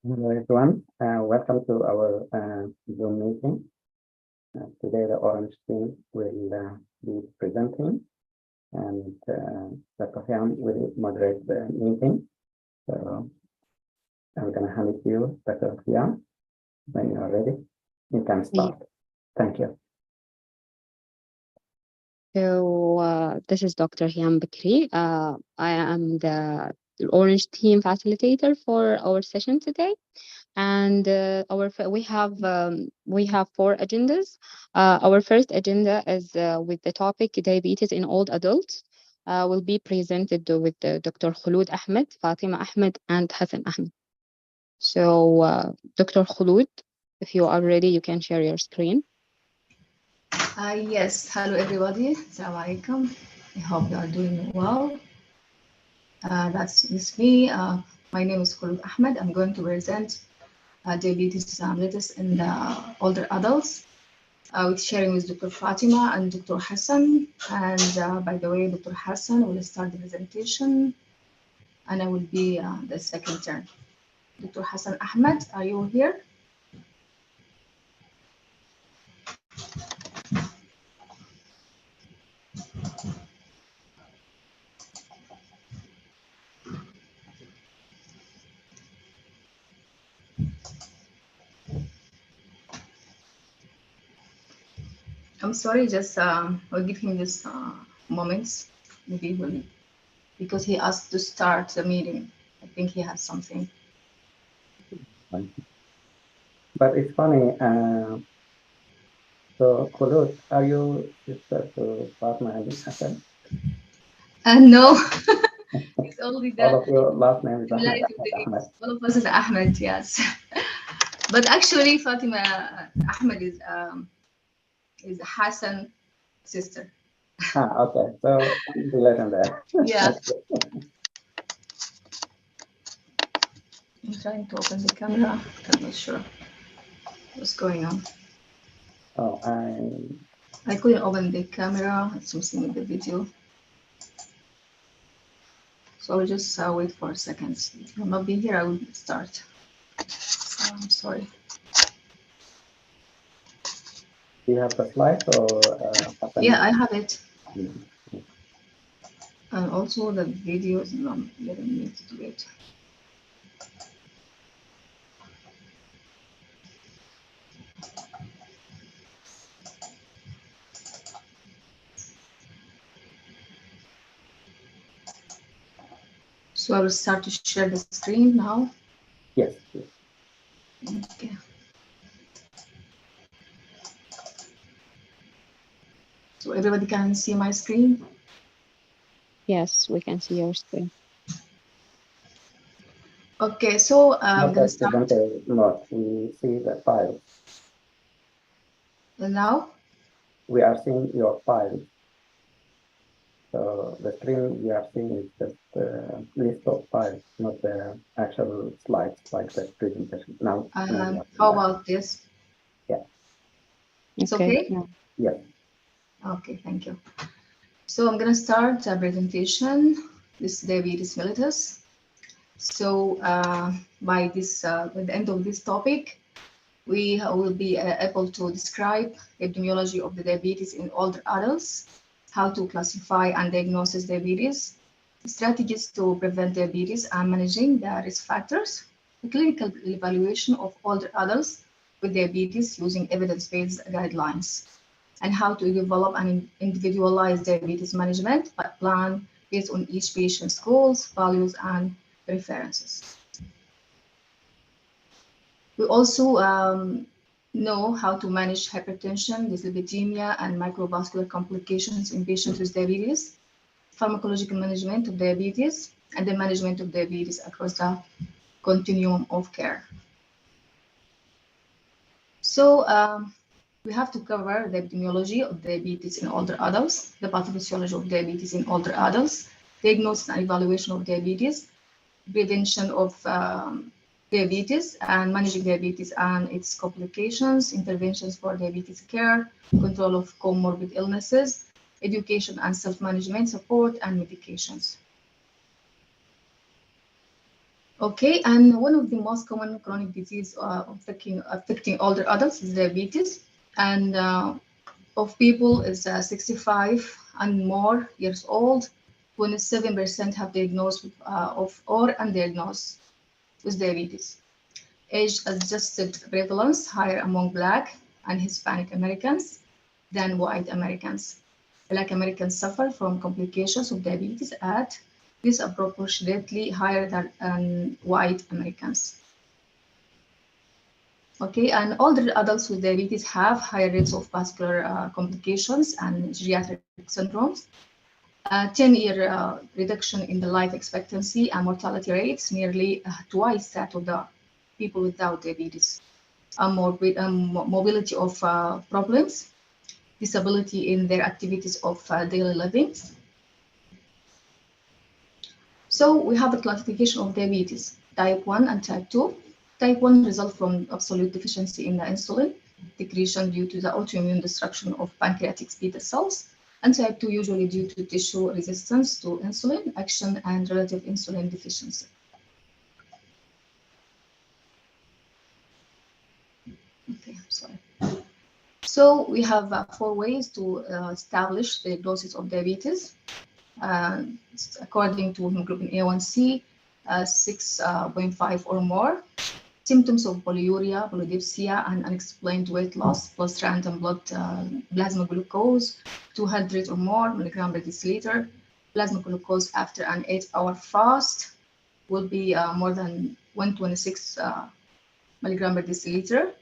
Hello everyone, welcome to our Zoom meeting. Today the Orange team will be presenting and Dr. Hoyam will moderate the meeting. So I'm going to hand it to you, Dr. Hoyam. When you are ready, you can start. Thank you. So this is Dr. Hoyam Bakri. I am the Orange team facilitator for our session today, and we have 4 agendas. Our first agenda is with the topic diabetes in old adults. Will be presented with Dr. Kholood Ahmed, Fatima Ahmed, and Hassan Ahmed. So Dr. Kholood, if you are ready, you can share your screen. Yes, hello everybody. Assalamu alaikum. I hope you are doing well. That's me. My name is Kholood Ahmed. I'm going to present diabetes mellitus in the older adults with sharing with Dr. Fatima and Dr. Hassan. And by the way, Dr. Hassan will start the presentation and I will be the second turn. Dr. Hassan Ahmed, are you here? I'm sorry, just I'll give him this moments. Maybe we'll, because he asked to start the meeting. I think he has something. But it's funny. So, Kholood, are you sister to Fatima and Hassan? No, it's only that. All of your last name is Ahmed. All of us is Ahmed, yes. But actually, Fatima Ahmed is Hassan's sister. Okay. So relate on that. Yeah. I'm trying to open the camera. I'm not sure what's going on. Oh, I couldn't open the camera. It's something with the video. So I'll just wait for a second. If you'll not be here, I will start. So I'm sorry. Do you have the slide or? Yeah, I have it. Mm-hmm. And also the video is not letting me to do it. So I will start to share the screen now. Yes. Okay. So everybody can see my screen? Yes, we can see your screen. Okay, so I'm going to start. No, we see the file. And now? We are seeing your file. So the screen we are seeing is just the list of files, not the actual slides like the presentation. Now, how about this? Yeah. It's okay? Yes. Okay, thank you. So I'm going to start a presentation. This is diabetes mellitus. So by the end of this topic, we will be able to describe epidemiology of the diabetes in older adults, how to classify and diagnose diabetes, strategies to prevent diabetes and managing the risk factors, the clinical evaluation of older adults with diabetes using evidence-based guidelines, and how to develop an individualized diabetes management plan based on each patient's goals, values, and preferences. We also know how to manage hypertension, dyslipidemia, and microvascular complications in patients with diabetes, pharmacological management of diabetes, and the management of diabetes across the continuum of care. So we have to cover the epidemiology of diabetes in older adults, the pathophysiology of diabetes in older adults, diagnosis and evaluation of diabetes, prevention of diabetes and managing diabetes and its complications, interventions for diabetes care, control of comorbid illnesses, education and self-management support, and medications. Okay, and one of the most common chronic disease affecting older adults is diabetes, and of people is 65 and more years old. 27% have diagnosed of or undiagnosed with diabetes. Age-adjusted prevalence higher among Black and Hispanic Americans than white Americans. Black Americans suffer from complications of diabetes at disproportionately higher than white Americans. Okay, and older adults with diabetes have higher rates of vascular complications and geriatric syndromes. 10-year reduction in the life expectancy and mortality rates, nearly twice that of the people without diabetes. Mobility of problems, disability in their activities of daily living. So we have a classification of diabetes, type 1 and type 2. Type 1 results from absolute deficiency in the insulin, secretion due to the autoimmune destruction of pancreatic beta cells, and type 2 usually due to tissue resistance to insulin action and relative insulin deficiency. Okay, sorry. So we have 4 ways to establish the diagnosis of diabetes. According to hemoglobin A1C, 6.5 or more. Symptoms of polyuria, polydipsia, and unexplained weight loss, plus random blood plasma glucose, 200 or more milligram per deciliter. Plasma glucose after an 8-hour fast will be more than 126 milligram per deciliter.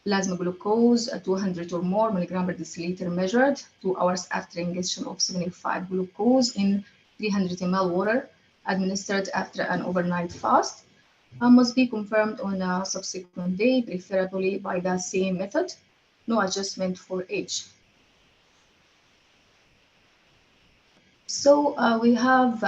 Plasma glucose, 200 or more milligram per deciliter measured 2 hours after ingestion of 75 glucose in 300 ml water, administered after an overnight fast. Must be confirmed on a subsequent day, preferably by the same method. No adjustment for age. So we have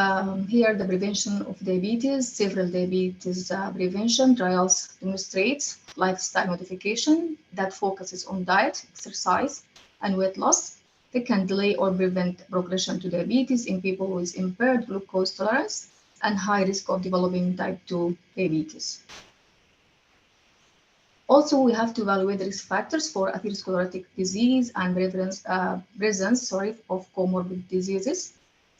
here the prevention of diabetes. Several diabetes prevention trials demonstrate lifestyle modification that focuses on diet, exercise, and weight loss. They can delay or prevent progression to diabetes in people with impaired glucose tolerance and high risk of developing type 2 diabetes. Also, we have to evaluate the risk factors for atherosclerotic disease and presence of comorbid diseases.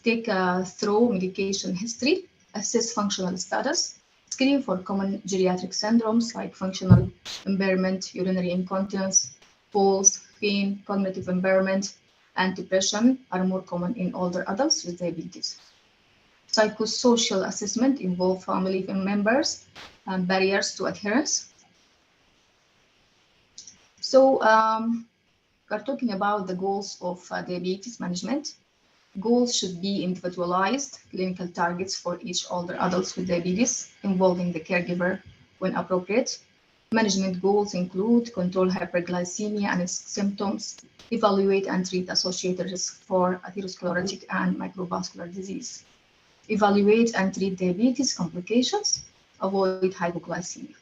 Take through medication history, assess functional status, screen for common geriatric syndromes like functional impairment, urinary incontinence, falls, pain, cognitive impairment, and depression are more common in older adults with diabetes. Psychosocial assessment involve family members and barriers to adherence. So we're talking about the goals of diabetes management. Goals should be individualized clinical targets for each older adults with diabetes, involving the caregiver when appropriate. Management goals include control hyperglycemia and its symptoms, evaluate and treat associated risk for atherosclerotic and microvascular disease. Evaluate and treat diabetes complications, avoid hypoglycemia.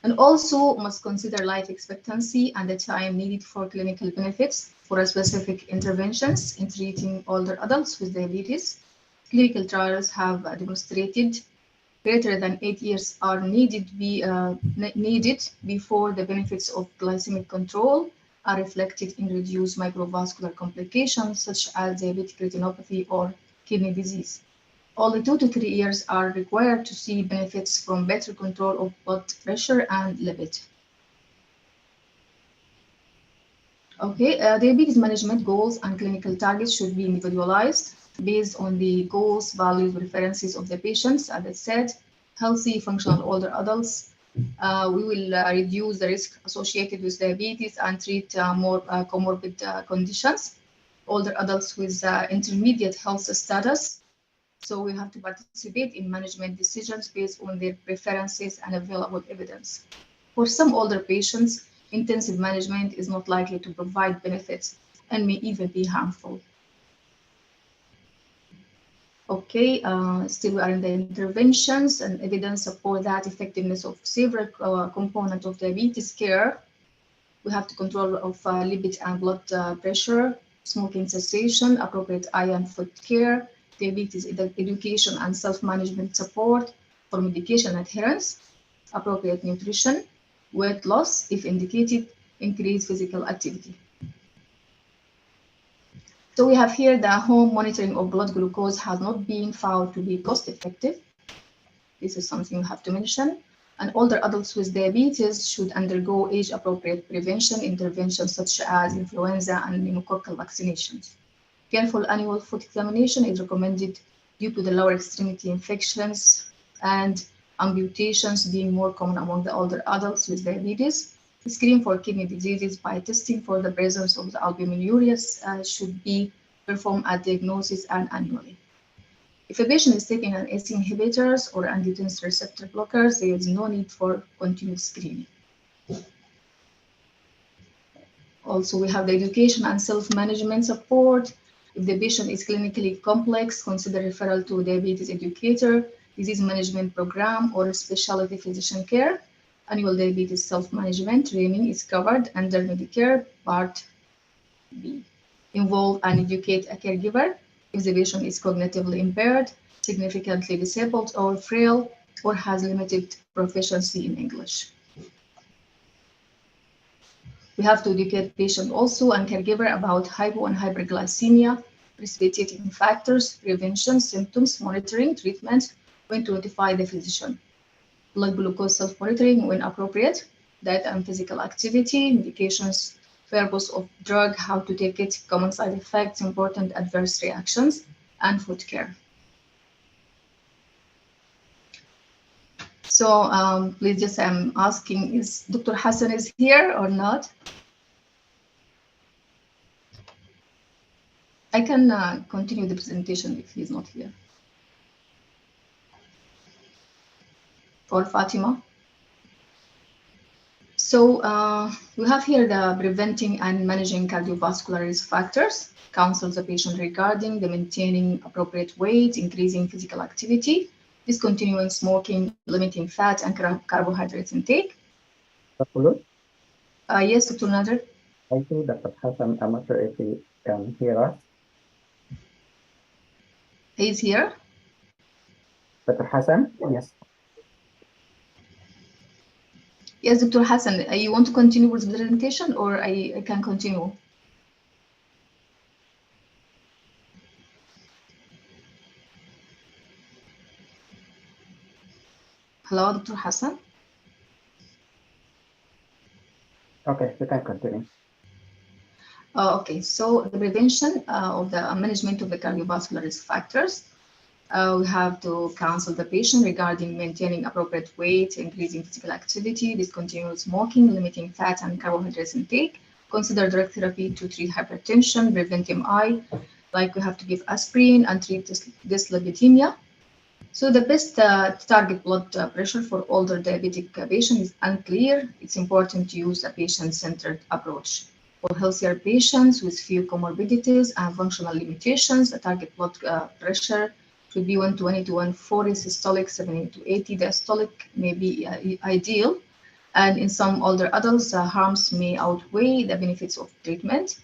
And also must consider life expectancy and the time needed for clinical benefits for specific interventions in treating older adults with diabetes. Clinical trials have demonstrated greater than 8 years are needed before the benefits of glycemic control are reflected in reduced microvascular complications such as diabetic retinopathy or kidney disease. Only 2 to 3 years are required to see benefits from better control of blood pressure and lipid. Okay, diabetes management goals and clinical targets should be individualized based on the goals, values, preferences of the patients. As I said, healthy, functional older adults. We will reduce the risk associated with diabetes and treat more comorbid conditions. Older adults with intermediate health status. So we have to participate in management decisions based on their preferences and available evidence. For some older patients, intensive management is not likely to provide benefits and may even be harmful. Okay, still we are in the interventions and evidence support that effectiveness of several components of diabetes care. We have to control of lipid and blood pressure, smoking cessation, appropriate eye and foot care, diabetes education and self-management support for medication adherence, appropriate nutrition, weight loss, if indicated, increased physical activity. So we have here the home monitoring of blood glucose has not been found to be cost effective. This is something we have to mention. And older adults with diabetes should undergo age-appropriate prevention interventions such as influenza and pneumococcal vaccinations. Careful annual foot examination is recommended due to the lower extremity infections and amputations being more common among the older adults with diabetes. Screen for kidney diseases by testing for the presence of the albuminuria should be performed at diagnosis and annually. If a patient is taking an ACE inhibitors or angiotensin receptor blockers, there is no need for continued screening. Also, we have the education and self-management support. If the patient is clinically complex, consider referral to a diabetes educator, disease management program, or specialty physician care. Annual diabetes self-management training is covered under Medicare Part B. Involve and educate a caregiver if the patient is cognitively impaired, significantly disabled or frail, or has limited proficiency in English. We have to educate patient also and caregiver about hypo and hyperglycemia, precipitating factors, prevention, symptoms, monitoring, treatment, when to notify the physician. Blood glucose self-monitoring when appropriate, diet and physical activity, medications, purpose of drug, how to take it, common side effects, important adverse reactions, and food care. So please just I'm asking, is Dr. Hassan is here or not? I can continue the presentation if he's not here. Or Fatima. So we have here the preventing and managing cardiovascular risk factors, counsel the patient regarding the maintaining appropriate weight, increasing physical activity, discontinuing smoking, limiting fat and carbohydrates intake. Kholood? Yes, Dr. Nader. I see Dr. Hassan. I'm not sure if he can hear us. He's here. Dr. Hassan? Yes. Yes, Dr. Hassan, you want to continue with the presentation or I can continue? Hello, Dr. Hassan. Okay, you can continue. Okay, so the prevention of the management of the cardiovascular risk factors. We have to counsel the patient regarding maintaining appropriate weight, increasing physical activity, discontinuing smoking, limiting fat and carbohydrates intake, consider drug therapy to treat hypertension, prevent MI, like we have to give aspirin and treat dyslipidemia. So the best target blood pressure for older diabetic patient is unclear. It's important to use a patient-centered approach. For healthier patients with few comorbidities and functional limitations, the target blood pressure should be 120 to 140 systolic, 70 to 80 diastolic may be ideal. And in some older adults, harms may outweigh the benefits of treatment.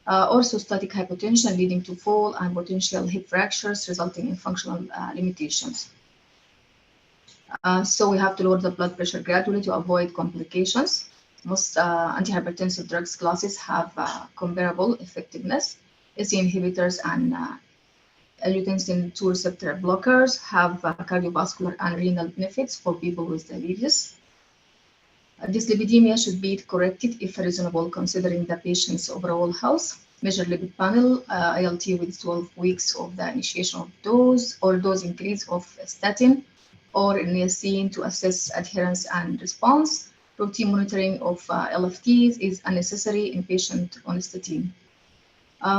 Also, static hypotension leading to fall and potential hip fractures resulting in functional limitations. So we have to lower the blood pressure gradually to avoid complications. Most antihypertensive drugs classes have comparable effectiveness. ACE inhibitors and angiotensin 2 receptor blockers have cardiovascular and renal benefits for people with diabetes. Dyslipidemia should be corrected if reasonable, considering the patient's overall health. Measure lipid panel, ALT with 12 weeks of the initiation of dose or dose increase of statin or niacin to assess adherence and response. Routine monitoring of LFTs is unnecessary in patient on statin.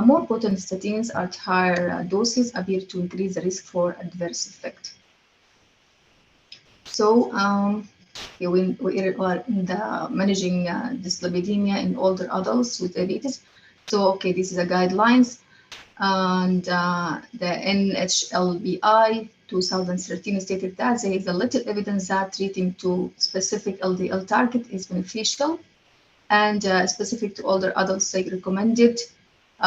More potent statins at higher doses appear to increase the risk for adverse effect. So we are in the managing dyslipidemia in older adults with diabetes. So okay, this is the guidelines, and the NHLBI 2013 stated that there is a little evidence that treating to specific LDL target is beneficial, and specific to older adults, they recommended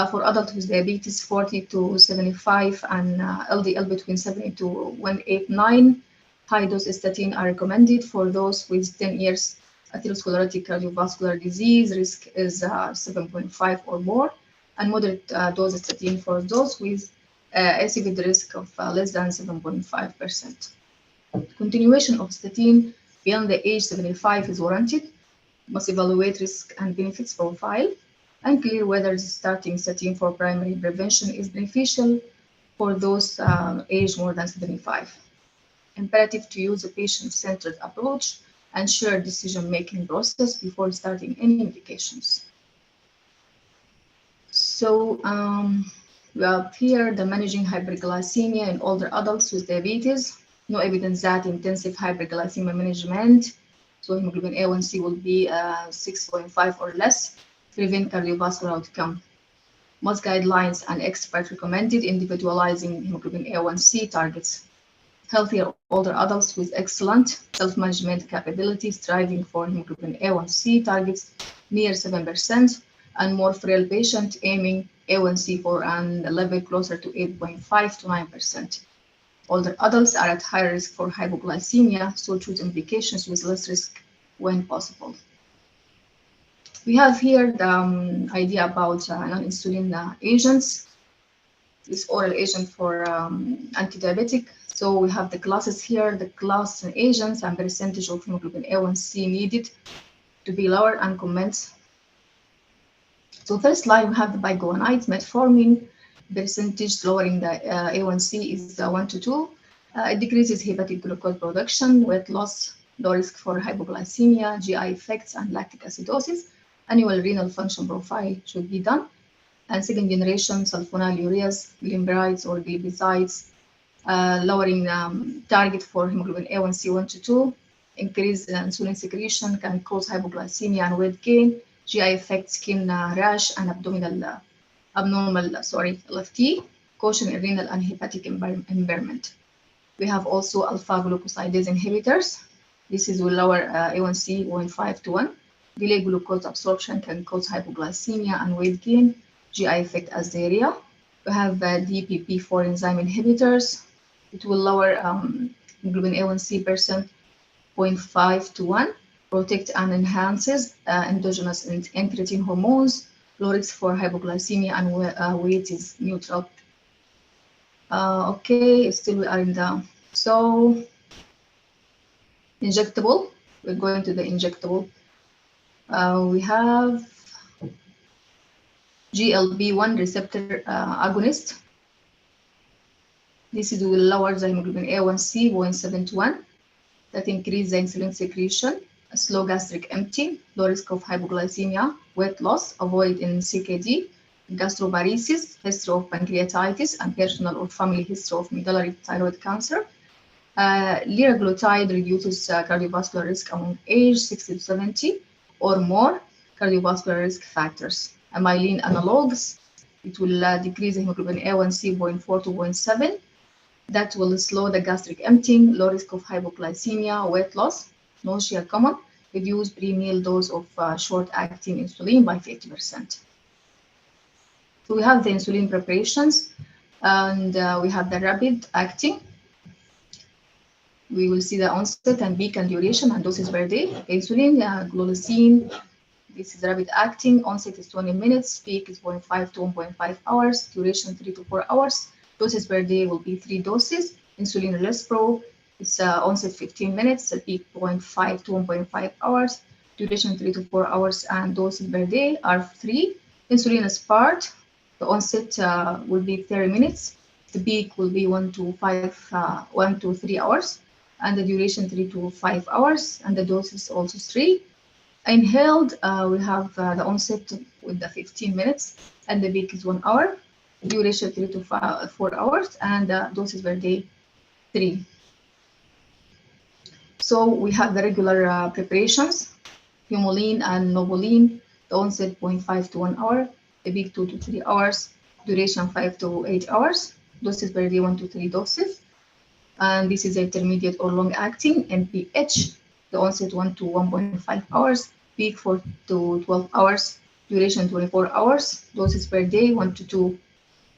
For adults with diabetes 40 to 75 and LDL between 70 to 189, high-dose statin are recommended. For those with 10 years atherosclerotic cardiovascular disease, risk is 7.5 or more, and moderate dose statin for those with ACV risk of less than 7.5%. Continuation of statin beyond the age 75 is warranted. Must evaluate risk and benefits profile and clear whether starting statin for primary prevention is beneficial for those aged more than 75. Imperative to use a patient-centered approach and shared decision-making process before starting any medications. So we have here the managing hyperglycemia in older adults with diabetes. No evidence that intensive hyperglycemia management, so hemoglobin A1C will be 6.5 or less, prevent cardiovascular outcome. Most guidelines and experts recommended individualizing hemoglobin A1C targets. Healthier older adults with excellent self-management capabilities striving for hemoglobin A1C targets near 7%, and more frail patients aiming A1C for a level closer to 8.5 to 9%. Older adults are at higher risk for hypoglycemia, so choose medications with less risk when possible. We have here the idea about non-insulin agents. This oral agent for anti-diabetic. So we have the classes here, the class agents and percentage of hemoglobin A1C needed to be lower and comments. So first line, we have the biguanide, metformin, percentage lowering the A1C is 1 to 2. It decreases hepatic glucose production, weight loss, low risk for hypoglycemia, GI effects, and lactic acidosis. Annual renal function profile should be done. And second generation sulfonylureas, glimepirides or glipizide, lowering target for hemoglobin A1C 1 to 2. Increased insulin secretion can cause hypoglycemia and weight gain. GI effects, skin rash, and abnormal LFT, caution in renal and hepatic impairment. We have also alpha glucosidase inhibitors. This is will lower A1C 0.5 to 1. Delay glucose absorption can cause hypoglycemia and weight gain. GI effect as diarrhea. We have DPP4 enzyme inhibitors. It will lower hemoglobin A1C percent 0.5 to 1. Protect and enhances endogenous incretin hormones. Low risk for hypoglycemia and weight is neutral. Okay, still we are in the injectable. We're going to the injectable. We have GLP-1 receptor agonist. This is will lower the hemoglobin A1C 0.7 to 1. That increase the insulin secretion. Slow gastric emptying, low risk of hypoglycemia, weight loss, avoid in CKD, gastroparesis, history of pancreatitis, and personal or family history of medullary thyroid cancer. Liraglutide reduces cardiovascular risk among age 60 to 70 or more cardiovascular risk factors. Amylin analogs, it will decrease hemoglobin A1C 0.4 to 0.7. That will slow the gastric emptying, low risk of hypoglycemia, weight loss, nausea common, reduce pre-meal dose of short-acting insulin by 50%. So we have the insulin preparations, and we have the rapid acting. We will see the onset and peak and duration and doses per day. Insulin, glucine, this is rapid acting. Onset is 20 minutes, peak is 0.5 to 1.5 hours, duration 3 to 4 hours. Doses per day will be 3 doses. Insulin Respro, it's onset 15 minutes, a peak 0.5 to 1.5 hours, duration 3 to 4 hours, and doses per day are 3. Insulin Aspart, the onset will be 30 minutes, the peak will be 1 to 3 hours, and the duration 3 to 5 hours, and the dose is also 3. Inhaled, we have the onset with the 15 minutes, and the peak is 1 hour, duration 3 to 4 hours, and doses per day 3. So we have the regular preparations, humulin and novolin, the onset 0.5 to 1 hour, the peak 2 to 3 hours, duration 5 to 8 hours, doses per day 1 to 3 doses. And this is intermediate or long acting, NPH, the onset 1 to 1.5 hours, peak 4 to 12 hours, duration 24 hours, doses per day 1 to 2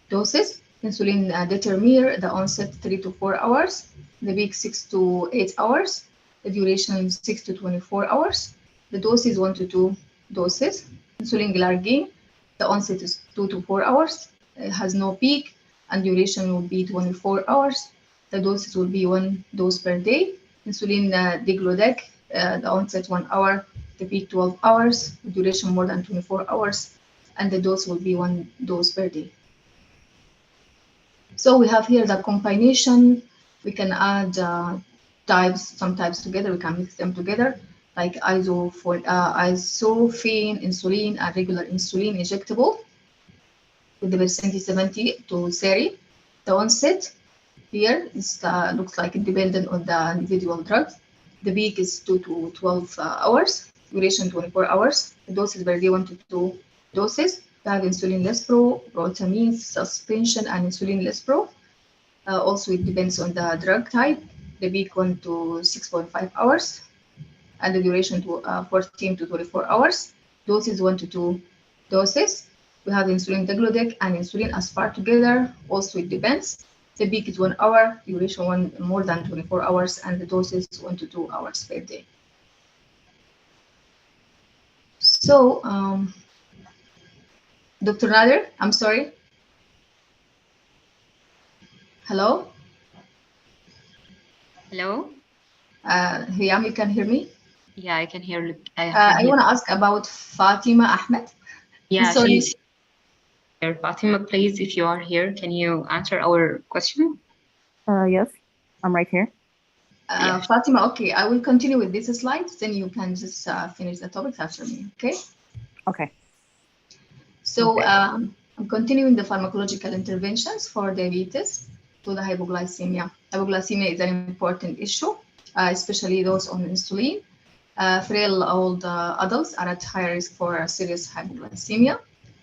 doses. Insulin determiner, the onset 3 to 4 hours, the peak 6 to 8 hours, the duration 6 to 24 hours, the dose is 1 to 2 doses. Insulin glargine, the onset is 2 to 4 hours, it has no peak, and duration will be 24 hours. The doses will be 1 dose per day. Insulin degludec, the onset 1 hour, the peak 12 hours, the duration more than 24 hours, and the dose will be 1 dose per day. So we have here the combination. We can add some types together. We can mix them together, like isofene insulin and regular insulin injectable with the percentage 70 to 30. The onset here is looks like independent on the individual drugs. The peak is 2 to 12 hours. Duration 24 hours. The doses per day 1 to 2 doses. We have insulin Lespro, protamine suspension, and insulin Lespro. Also, it depends on the drug type. The peak 1 to 6.5 hours, and the duration to 14 to 24 hours. Doses 1 to 2 doses. We have insulin degludec and insulin aspart together. Also, it depends. The peak is 1 hour, duration more than 24 hours, and the doses 1 to 2 hours per day. So, Dr. Nader, I'm sorry. Hello? Hello? Hoyam, you can hear me? Yeah, I can hear you. I want to ask about Fatima Ahmed. Yeah, sorry. she's here. Fatima, please, if you are here, can you answer our question? Yes, I'm right here. Yeah. Fatima, okay, I will continue with this slide, then you can just finish the topic after me, okay? Okay. So Okay. I'm continuing the pharmacological interventions for diabetes to the hypoglycemia. Hypoglycemia is an important issue, especially those on insulin. Frail old adults are at high risk for serious hypoglycemia.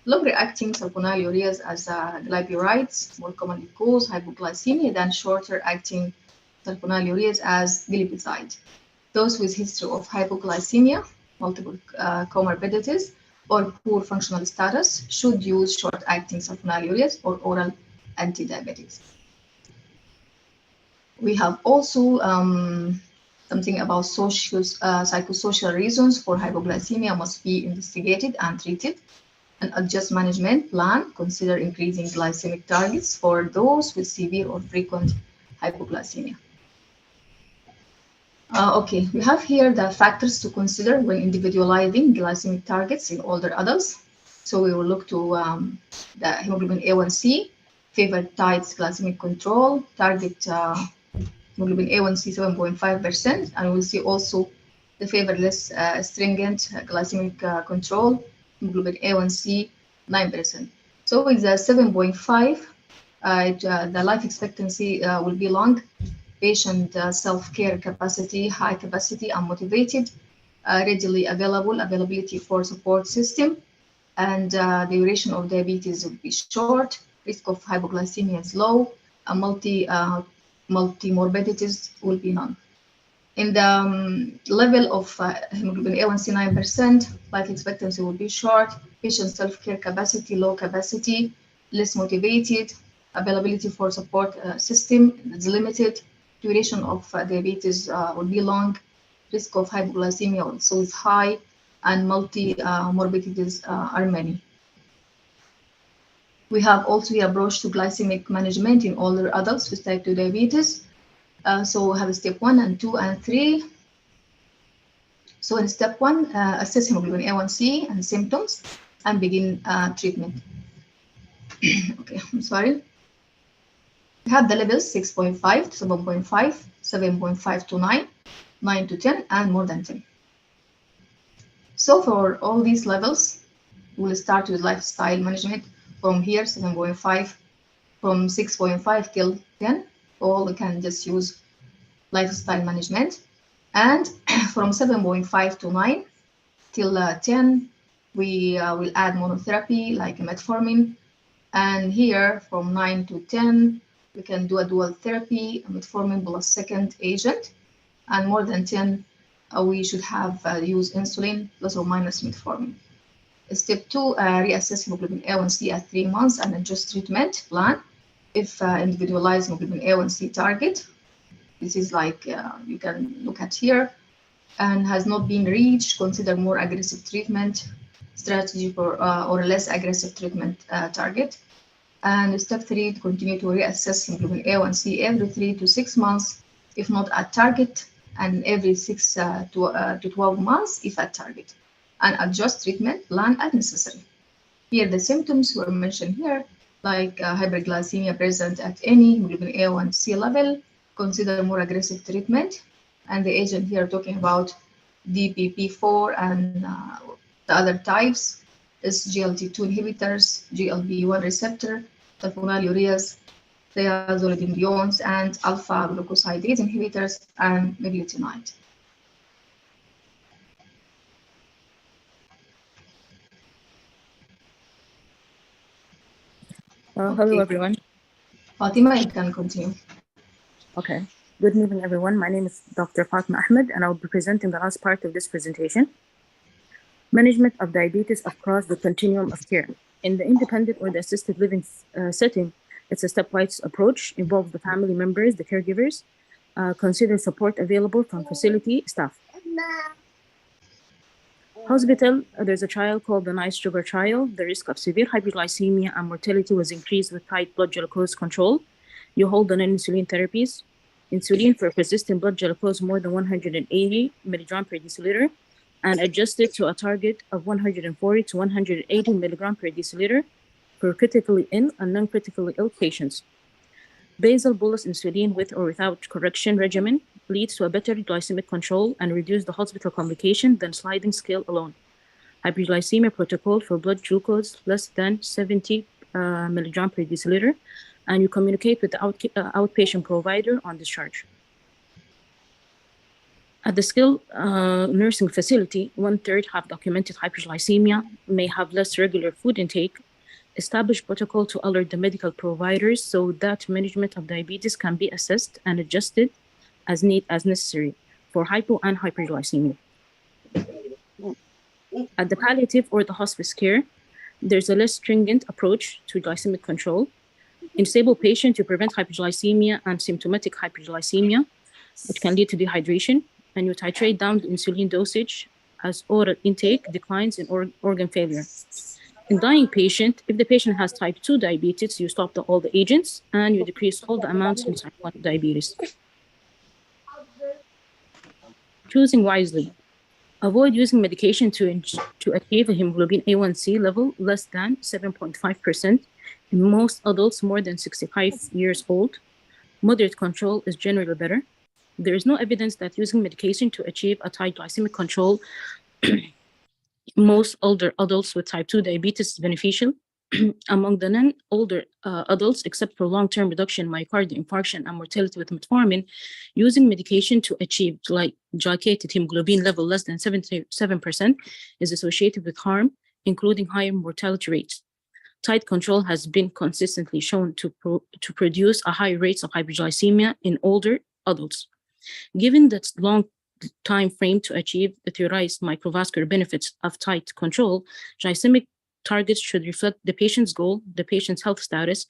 Long-reacting sulfonylureas as glycerides more commonly cause hypoglycemia than shorter-acting sulfonylureas as glipizide. Those with history of hypoglycemia, multiple comorbidities, or poor functional status should use short-acting sulfonylureas or oral antidiabetics. We have also something about psychosocial reasons for hypoglycemia must be investigated and treated. An adjust management plan consider increasing glycemic targets for those with severe or frequent hypoglycemia. Okay, we have here the factors to consider when individualizing glycemic targets in older adults. So we will look to the hemoglobin A1C, favored tight glycemic control, target hemoglobin A1C 7.5%, and we'll see also the favored less stringent glycemic control, hemoglobin A1C 9%. So with the 7.5, the life expectancy will be long. Patient self-care capacity, high capacity and motivated, readily availability for support system, and the duration of diabetes will be short, risk of hypoglycemia is low, and multi-morbidities will be none. In the level of hemoglobin A1C 9%, life expectancy will be short, patient self-care capacity, low capacity, less motivated, availability for support system is limited, duration of diabetes will be long, risk of hypoglycemia also is high, and multi-morbidities are many. We have also the approach to glycemic management in older adults with type 2 diabetes. So we have step 1 and 2 and 3. So in step 1, assess hemoglobin A1C and symptoms and begin treatment. Okay, I'm sorry. We have the levels 6.5 to 7.5, 7.5 to 9, 9 to 10, and more than 10. So for all these levels, we'll start with lifestyle management from here, 7.5, from 6.5 till 10. All we can just use lifestyle management. And from 7.5 to 9 till 10, we will add monotherapy like metformin. And here from 9 to 10, we can do a dual therapy, metformin plus second agent. And more than 10, we should have use insulin plus or minus metformin. Step 2, reassess hemoglobin A1C at 3 months and adjust treatment plan if individualized hemoglobin A1C target. This is like you can look at here, and has not been reached, consider more aggressive treatment strategy for or less aggressive treatment target. And step 3, continue to reassess hemoglobin A1C every 3 to 6 months, if not at target, and every 6 to 12 months if at target, and adjust treatment plan as necessary. Here, the symptoms were mentioned here, like hyperglycemia present at any hemoglobin A1C level, consider more aggressive treatment. And the agent here talking about DPP4 and the other types is GLT2 inhibitors, GLP1 receptor, sulfonylureas, thiazolidinediones, and alpha glucosidase inhibitors, and mebutinide. Hello, everyone. Fatima, you can continue. Okay. Good evening, everyone. My name is Dr. Fatima Ahmed, and I will be presenting the last part of this presentation. Management of diabetes across the continuum of care. In the independent or the assisted living setting, it's a stepwise approach, involves the family members, the caregivers, consider support available from facility staff. Hospital, there's a trial called the NICE sugar trial. The risk of severe hyperglycemia and mortality was increased with tight blood glucose control. You hold on insulin therapies. Insulin for persistent blood glucose more than 180 milligram per deciliter, and adjusted to a target of 140 to 180 milligram per deciliter for critically ill and non-critically ill patients. Basal bolus insulin with or without correction regimen leads to a better glycemic control and reduce the hospital complication than sliding scale alone. Hyperglycemia protocol for blood glucose less than 70 milligram per deciliter, and you communicate with the outpatient provider on discharge. At the skilled nursing facility, 1/3 have documented hyperglycemia, may have less regular food intake. Establish protocol to alert the medical providers so that management of diabetes can be assessed and adjusted as necessary for hypo and hyperglycemia. At the palliative or the hospice care, there's a less stringent approach to glycemic control. In stable patients, you prevent hyperglycemia and symptomatic hyperglycemia, which can lead to dehydration, and you titrate down the insulin dosage as oral intake declines in organ failure. In dying patient, if the patient has type 2 diabetes, you stop all the agents and you decrease all the amounts in type 1 diabetes. Choosing wisely. Avoid using medication to achieve a hemoglobin A1C level less than 7.5% in most adults more than 65 years old. Moderate control is generally better. There is no evidence that using medication to achieve a tight glycemic control most older adults with type 2 diabetes is beneficial. Among the non-older adults, except for long-term reduction in myocardial infarction and mortality with metformin, using medication to achieve glycated hemoglobin level less than 77% is associated with harm, including higher mortality rates. Tight control has been consistently shown to produce a high rates of hyperglycemia in older adults. Given that long time frame to achieve the theorized microvascular benefits of tight control, glycemic targets should reflect the patient's goal, the patient's health status,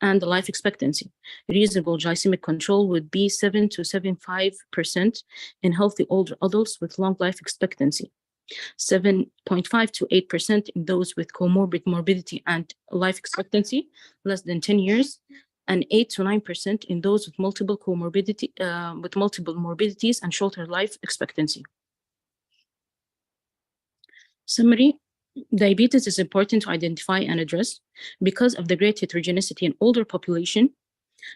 and the life expectancy. Reasonable glycemic control would be 7 to 75% in healthy older adults with long life expectancy, 7.5 to 8% in those with comorbid morbidity and life expectancy less than 10 years, and 8 to 9% in those with multiple morbidities and shorter life expectancy. Summary: diabetes is important to identify and address because of the great heterogeneity in older population.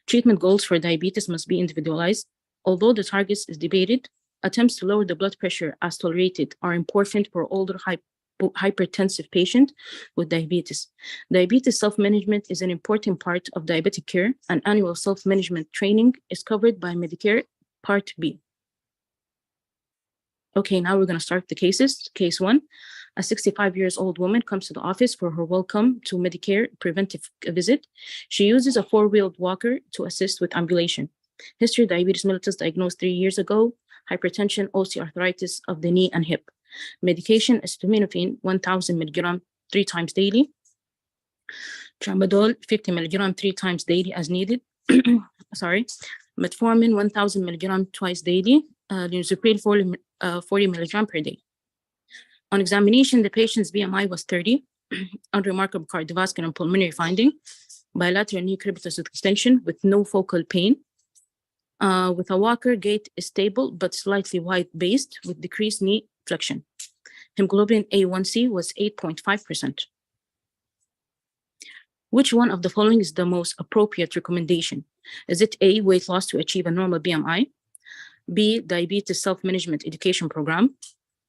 Treatment goals for diabetes must be individualized. Although the targets is debated, attempts to lower the blood pressure as tolerated are important for older hypertensive patient with diabetes. Diabetes self-management is an important part of diabetic care, and annual self-management training is covered by Medicare Part B. Okay, now we're going to start the cases. Case 1, a 65-year-old woman comes to the office for her welcome to Medicare preventive visit. She uses a 4-wheeled walker to assist with ambulation. History: diabetes mellitus diagnosed 3 years ago. Hypertension, osteoarthritis of the knee and hip. Medication, acetaminophen, 1,000 milligram 3 times daily. Tramadol, 50 milligram 3 times daily as needed. Sorry. Metformin, 1,000 milligram twice daily. Linezolid, 40 milligram per day. On examination, the patient's BMI was 30, unremarkable cardiovascular and pulmonary finding, bilateral knee crepitus extension with no focal pain. With a walker, gait is stable but slightly wide-based with decreased knee flexion. Hemoglobin A1C was 8.5%. Which one of the following is the most appropriate recommendation? Is it A, weight loss to achieve a normal BMI? B, diabetes self-management education program?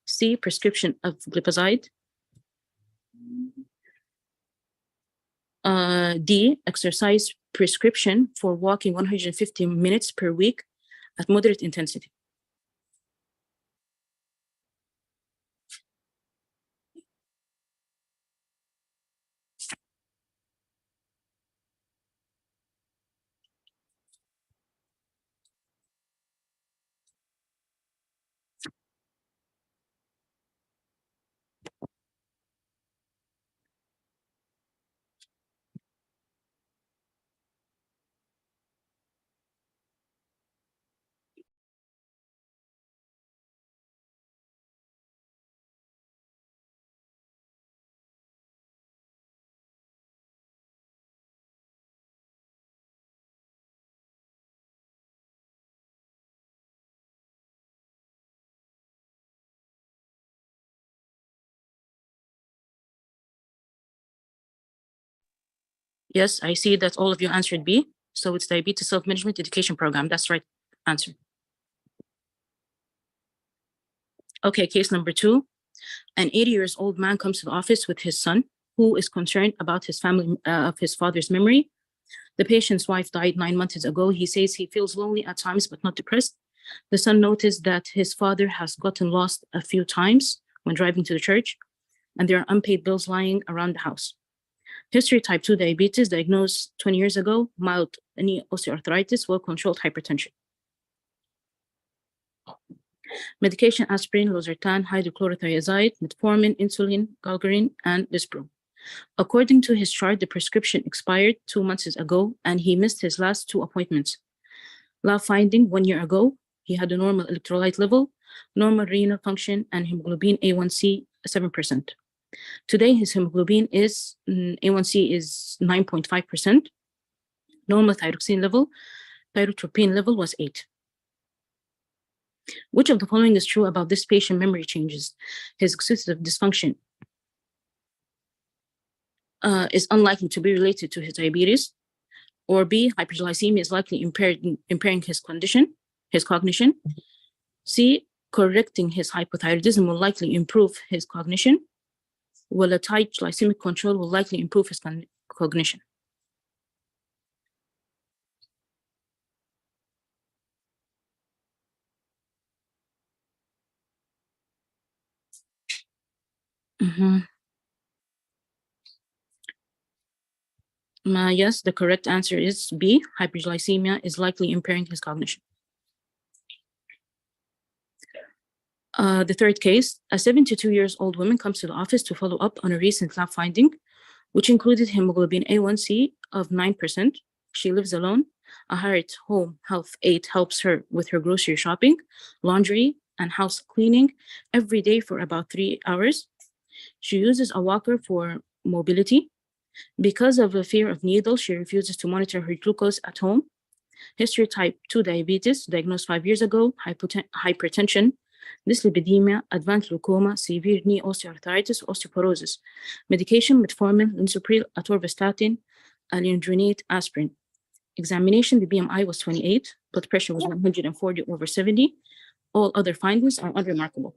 C, prescription of glipizide? D, exercise prescription for walking 150 minutes per week at moderate intensity. Yes, I see that all of you answered B. So it's diabetes self-management education program. That's right answer. Okay, case number 2. An 80-year-old man comes to the office with his son, who is concerned about his father's memory. The patient's wife died 9 months ago. He says he feels lonely at times, but not depressed. The son noticed that his father has gotten lost a few times when driving to the church, and there are unpaid bills lying around the house. History, type 2 diabetes, diagnosed 20 years ago, mild knee osteoarthritis, well-controlled hypertension. Medication, aspirin, losartan, hydrochlorothiazide, metformin, insulin, Galgarin, and Lispro. According to his chart, the prescription expired 2 months ago, and he missed his last 2 appointments. Lab finding 1 year ago, he had a normal electrolyte level, normal renal function, and hemoglobin A1C 7%. Today, his hemoglobin is A1C is 9.5%. Normal thyroxine level, thyrotropin level was 8. Which of the following is true about this patient memory changes? His executive dysfunction is unlikely to be related to his diabetes. Or B, hyperglycemia is likely impairing his cognition. C, correcting his hypothyroidism will likely improve his cognition. While a tight glycemic control will likely improve his cognition. Yes, the correct answer is B, hyperglycemia is likely impairing his cognition. The third case, a 72-year-old woman comes to the office to follow up on a recent lab finding, which included hemoglobin A1C of 9%. She lives alone. A hired home health aide helps her with her grocery shopping, laundry, and house cleaning every day for about 3 hours. She uses a walker for mobility. Because of a fear of needles, she refuses to monitor her glucose at home. History, type 2 diabetes, diagnosed 5 years ago, hypertension, dyslipidemia, advanced glaucoma, severe knee osteoarthritis, osteoporosis. Medication, metformin, linezolid, atorvastatin, alendronate, aspirin. Examination, the BMI was 28, blood pressure was 140/70. All other findings are unremarkable.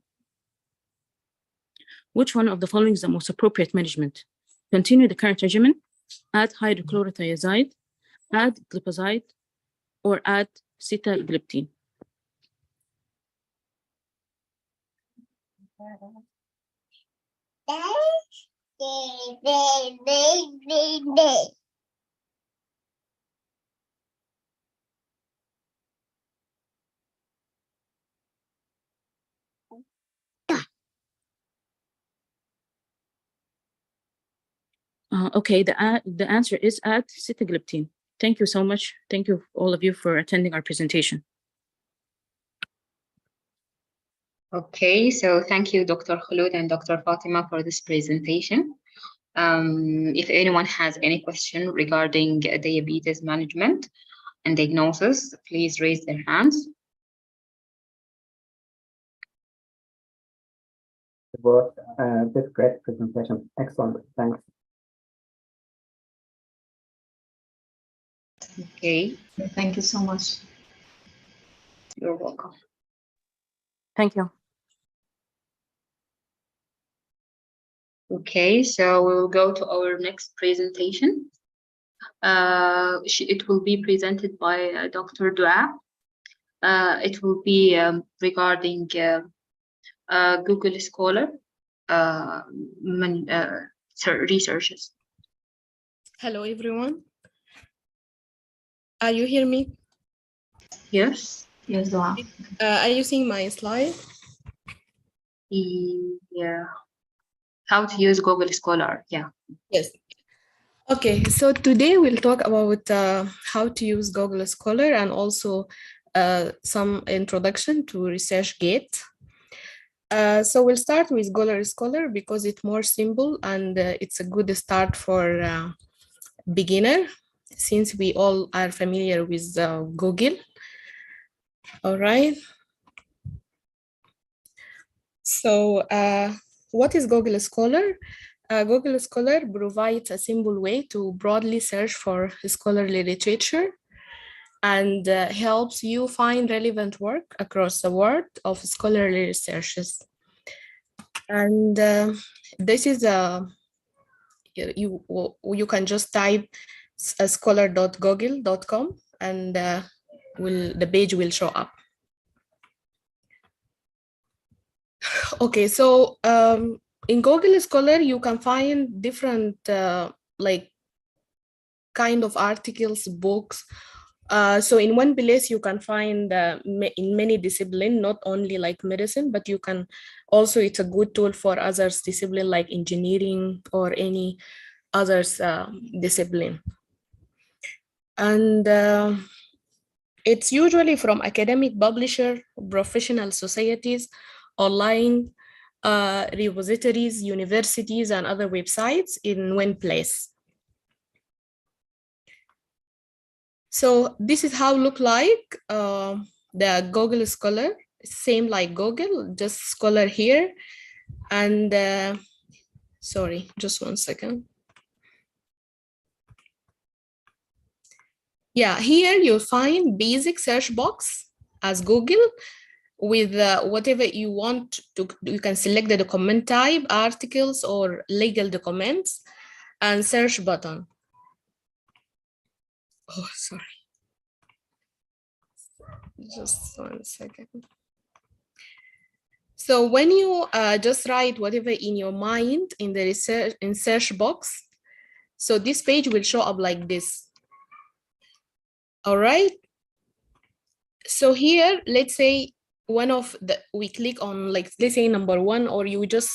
Which one of the following is the most appropriate management? Continue the current regimen, add hydrochlorothiazide, add glipizide, or add sitagliptin. Okay, the answer is at sitagliptin. Thank you so much. Thank you all of you for attending our presentation. Okay, so thank you, Dr. Kholood and Dr. Fatima, for this presentation. If anyone has any question regarding diabetes management and diagnosis, please raise their hands. About this great presentation. Excellent. Thanks. Okay, Thank you so much. you're welcome. Thank you. Okay, so we'll go to our next presentation. It will be presented by Dr. Doaa. It will be regarding Google Scholar researches. Hello, everyone. Are you hear me? Yes. Yes, Doaa. Are you seeing my slide? Yeah. How to use Google Scholar? Yeah. Yes. Okay, so today we'll talk about how to use Google Scholar and also some introduction to ResearchGate. So we'll start with Google Scholar because it's more simple and it's a good start for beginner since we all are familiar with Google. All right. So what is Google Scholar? Google Scholar provides a simple way to broadly search for scholarly literature and helps you find relevant work across the world of scholarly researches. And this is you can just type scholar.google.com and the page will show up. Okay, so in Google Scholar, you can find different like kind of articles, books. So in one place, you can find in many disciplines, not only like medicine, but you can also, it's a good tool for others discipline like engineering or any others discipline. And it's usually from academic publisher, professional societies, online repositories, universities, and other websites in one place. So this is how look like the Google Scholar, same like Google, just Scholar here. And sorry, just one second. Yeah, here you'll find basic search box as Google with whatever you want to, you can select the document type, articles or legal documents, and search button. Oh, sorry. Just one second. So when you just write whatever in your mind in the search box, so this page will show up like this. All right. So here, let's say one of the, we click on like, let's say number one, or you just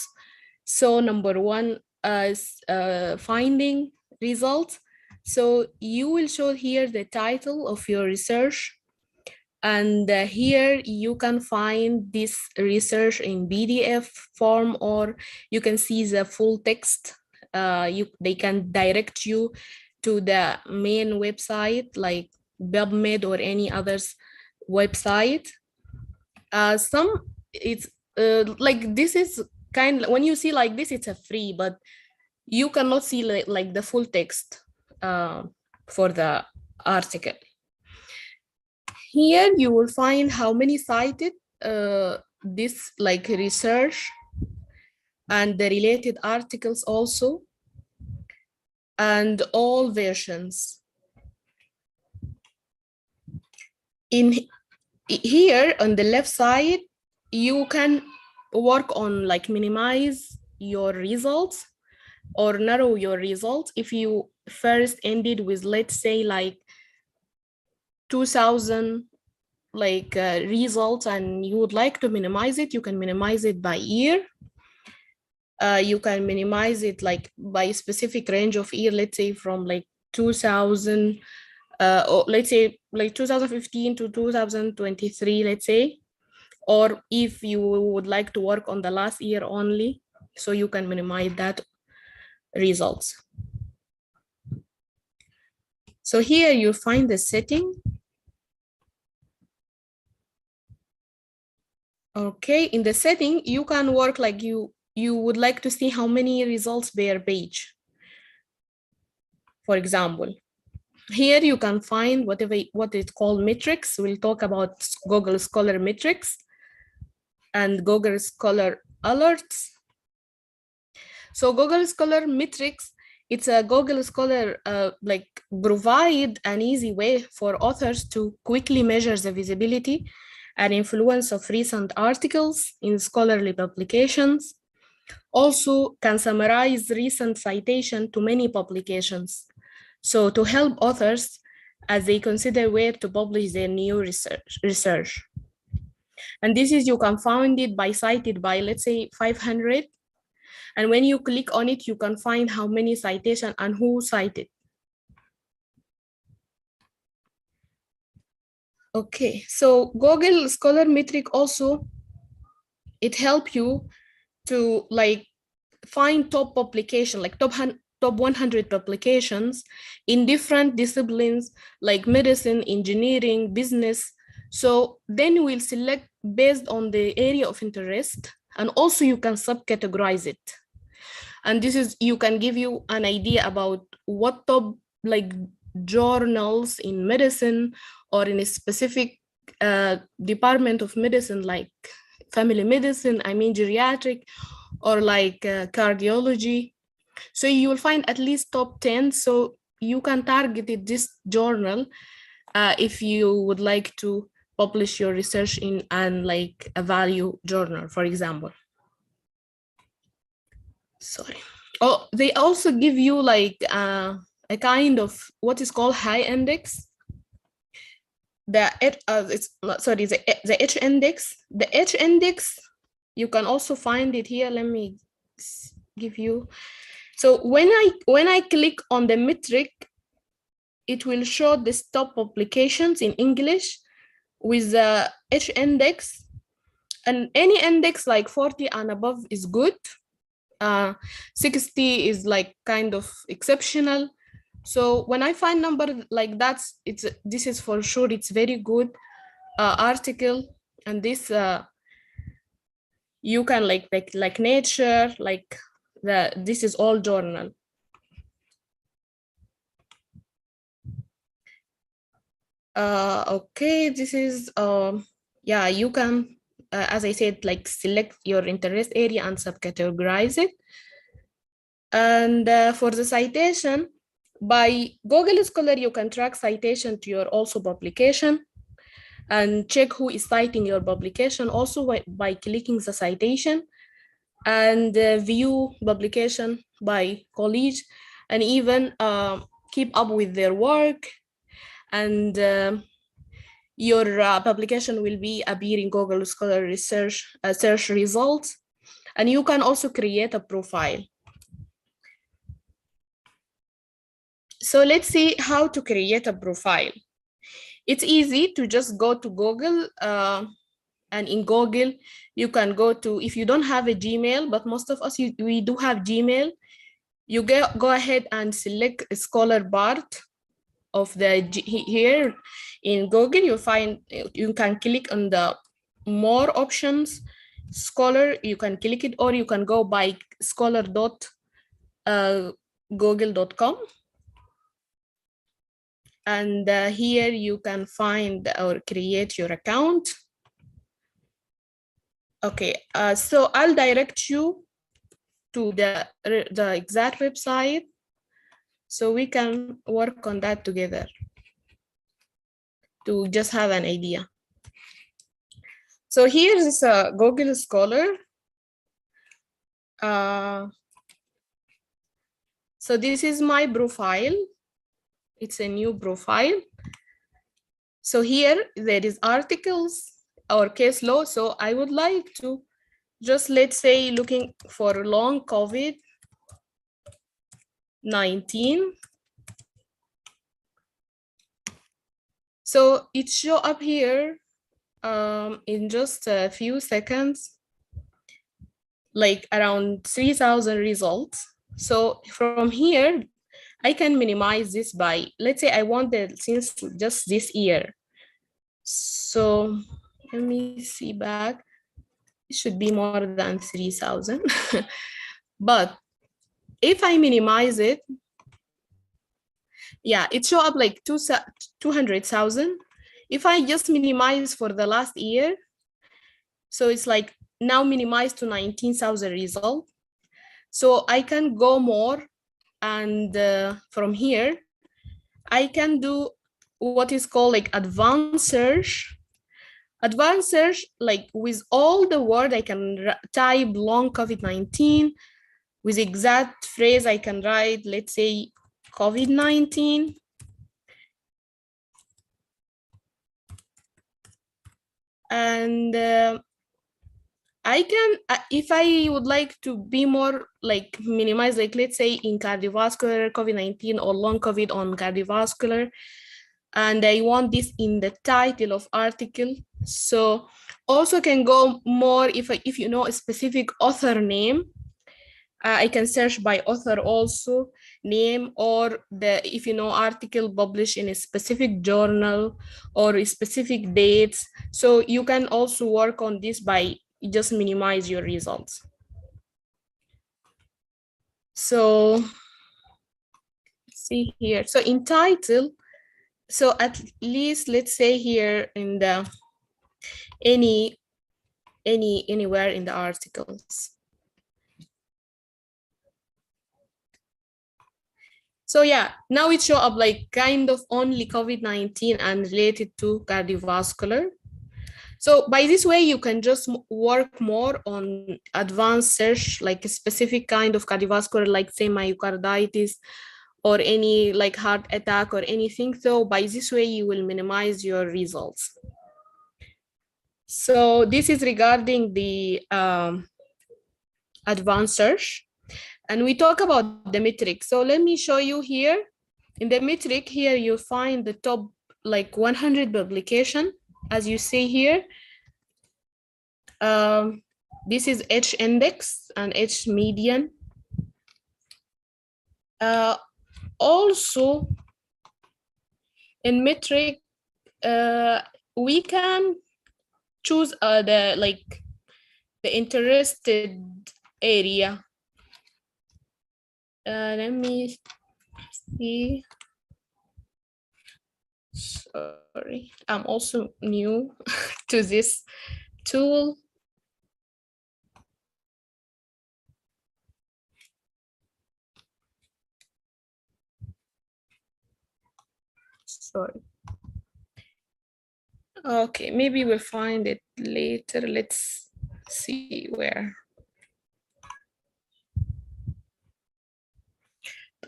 saw number one as finding results. So you will show here the title of your research. And here you can find this research in PDF form, or you can see the full text. They can direct you to the main website like PubMed or any others website. It's like this is kind of, when you see like this, it's a free, but you cannot see like the full text for the article. Here you will find how many cited this like research and the related articles also, and all versions. In here on the left side, you can work on like minimize your results or narrow your results. If you first ended with, let's say like 2000 like results and you would like to minimize it, you can minimize it by year. You can minimize it like by a specific range of year, let's say from like 2000, or let's say like 2015 to 2023, let's say, or if you would like to work on the last year only, so you can minimize that results. So here you find the setting. Okay, in the setting, you can work like you would like to see how many results per page. For example, here you can find what is called metrics. We'll talk about Google Scholar metrics and Google Scholar alerts. So Google Scholar metrics, it's a Google Scholar like provide an easy way for authors to quickly measure the visibility and influence of recent articles in scholarly publications. Also can summarize recent citation to many publications. So to help authors as they consider where to publish their new research. And this is, you can find it by cited by, let's say 500. And when you click on it, you can find how many citations and who cited. Okay, so Google Scholar metric also, it helps you to like find top publication, like top 100 publications in different disciplines like medicine, engineering, business. So then we'll select based on the area of interest, and also you can subcategorize it. And this is, you can give you an idea about what top like journals in medicine or in a specific department of medicine, like family medicine, I mean geriatric, or like cardiology. So you will find at least top 10. So you can target it, this journal if you would like to publish your research in like a value journal, for example. Sorry. Oh, they also give you like a kind of what is called high index. The H index. The H index, you can also find it here. Let me give you. So when I click on the metric, it will show the top publications in English with the H index, and any index like 40 and above is good. 60 is like kind of exceptional. So when I find number like that, this is for sure, it's very good article. And this you can like Nature, like this is all journal. Okay, this is yeah, you can as I said, like select your interest area and subcategorize it. And for the citation, by Google Scholar, you can track citation to your also publication and check who is citing your publication also by clicking the citation, and view publication by college, and even keep up with their work. And your publication will be appear in Google Scholar research search results. And you can also create a profile. So let's see how to create a profile. It's easy to just go to Google, and in Google, you can go to, if you don't have a Gmail, but most of us, we do have Gmail, you go ahead and select a Scholar part of the, here in Google, you can click on the more options, Scholar, you can click it, or you can go by scholar.google.com. And here you can find or create your account. Okay, so I'll direct you to the exact website so we can work on that together to just have an idea. So here is a Google Scholar. So this is my profile. It's a new profile. So here there is articles or case law. So I would like to just let's say looking for long COVID-19. So it show up here in just a few seconds, like around 3,000 results. So from here, I can minimize this by, let's say I wanted since just this year. So let me see back. It should be more than 3,000. But if I minimize it, yeah, it show up like 200,000. If I just minimize for the last year, so it's like now minimized to 19,000 result. So I can go more, and from here, I can do what is called like advanced search. Advanced search, like with all the word, I can type long COVID-19 with exact phrase. I can write, let's say, COVID-19. And I can, if I would like to be more like minimize, like let's say in cardiovascular COVID-19 or long COVID on cardiovascular, and I want this in the title of article. So also can go more if you know a specific author name. I can search by author also name, or if you know article published in a specific journal or a specific dates. So you can also work on this by just minimize your results. So see here. So in title, so at least let's say here in the anywhere in the articles. So yeah, now it show up like kind of only COVID-19 and related to cardiovascular. So by this way, you can just work more on advanced search, like a specific kind of cardiovascular, like say myocarditis or any like heart attack or anything. So by this way, you will minimize your results. So this is regarding the advanced search. And we talk about the metric. So let me show you here. In the metric here, you find the top like 100 publication, as you see here. This is H index and H median. Also, in metric, we can choose the interested area. Let me see. Sorry, I'm also new to this tool. Sorry. Okay, maybe we'll find it later. Let's see where.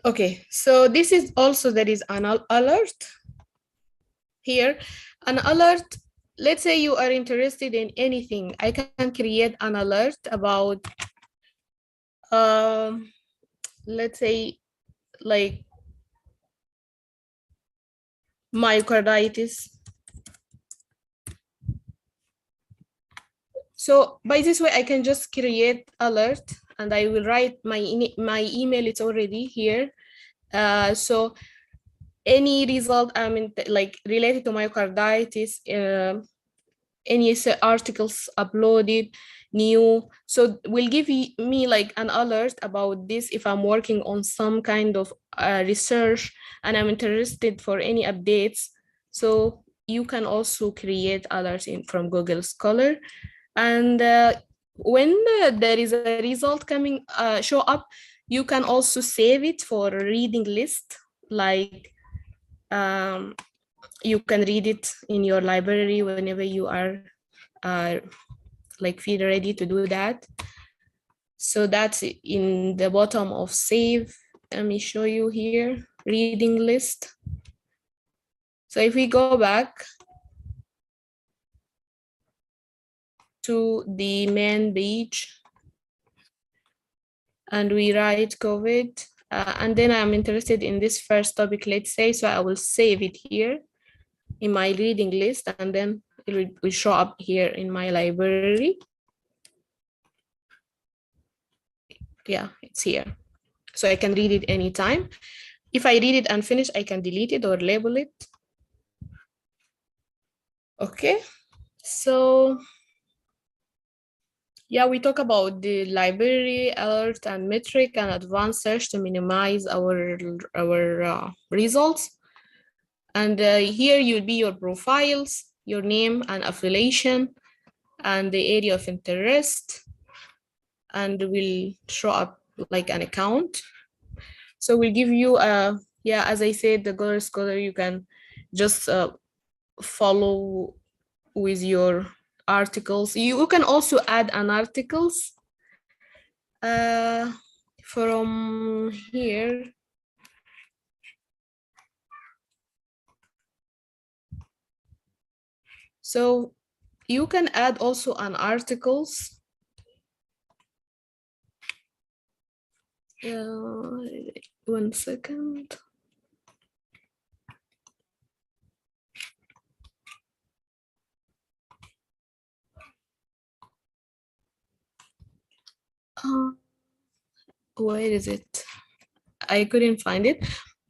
Okay, so this is also, there is an alert here. An alert, let's say you are interested in anything. I can create an alert about, let's say, like myocarditis. So by this way, I can just create alert, and I will write my email. It's already here. So any result like related to myocarditis, any articles uploaded new, so will give me like an alert about this if I'm working on some kind of research and I'm interested for any updates. So you can also create alerts from Google Scholar. And when there is a result coming show up, you can also save it for a reading list. Like you can read it in your library whenever you are like feel ready to do that. So that's in the bottom of save. Let me show you here, reading list. So if we go back to the main page and we write COVID. And then I'm interested in this first topic, let's say, so I will save it here in my reading list, and then it will show up here in my library. Yeah, it's here. So I can read it anytime. If I read it and finish, I can delete it or label it. Okay, so yeah, we talk about the library, alert, and metric, and advanced search to minimize our results. And here you'll be your profiles, your name and affiliation, and the area of interest, and will show up like an account. So we'll give you yeah, as I said, the Google Scholar, you can just follow with your articles. You can also add an articles from here. So you can add also an articles. 1 second. Where is it? I couldn't find it,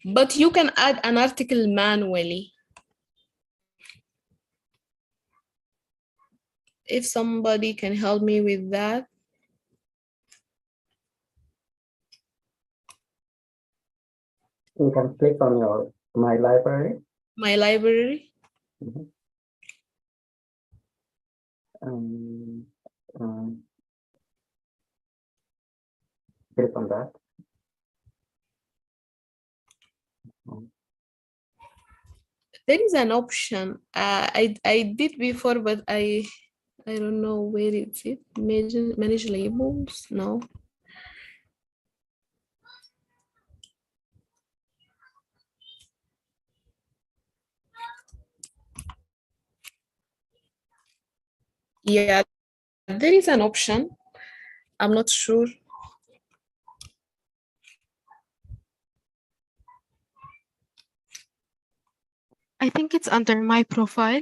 but you can add an article manually. If somebody can help me with that. You can click on your My Library. My library. Mm-hmm. Click on that. There is an option. I did before, but I don't know where is it. Manage labels. No. Yeah, there is an option. I'm not sure. I think it's under my profile.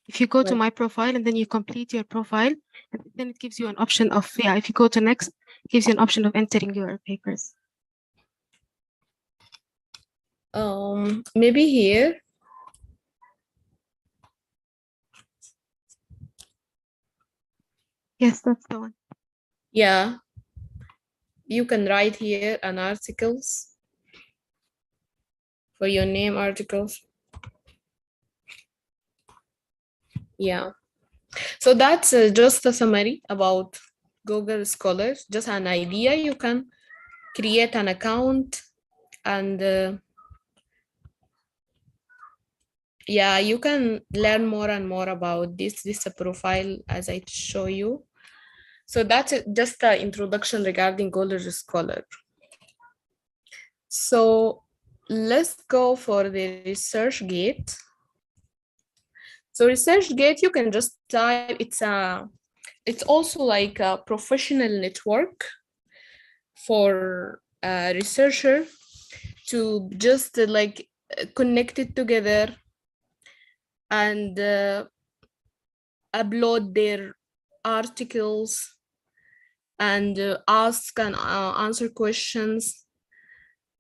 If you go to my profile and then you complete your profile, and then it gives you an option of, yeah, if you go to next, it gives you an option of entering your papers. Maybe here. Yes, that's the one. Yeah. You can write here an articles for your name articles. Yeah. So that's just a summary about Google Scholar, just an idea. You can create an account and yeah, you can learn more and more about this. This is a profile as I show you. So that's just an introduction regarding Google Scholar. So let's go for the ResearchGate. So ResearchGate, you can just type, it's also like a professional network for a researcher to just like connect it together and upload their articles and ask and answer questions.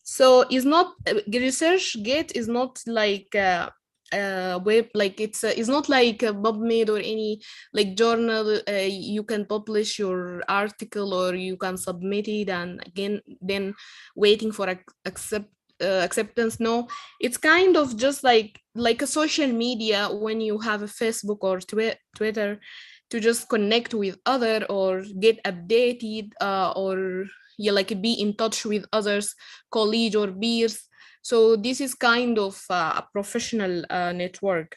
So it's not, ResearchGate is not like web, like it's not like a PubMed or any like journal. You can publish your article or you can submit it and again then waiting for acceptance. No, it's kind of just like a social media when you have a Facebook or Twitter to just connect with other or get updated or yeah, like be in touch with others, colleagues or peers. So this is kind of a professional network.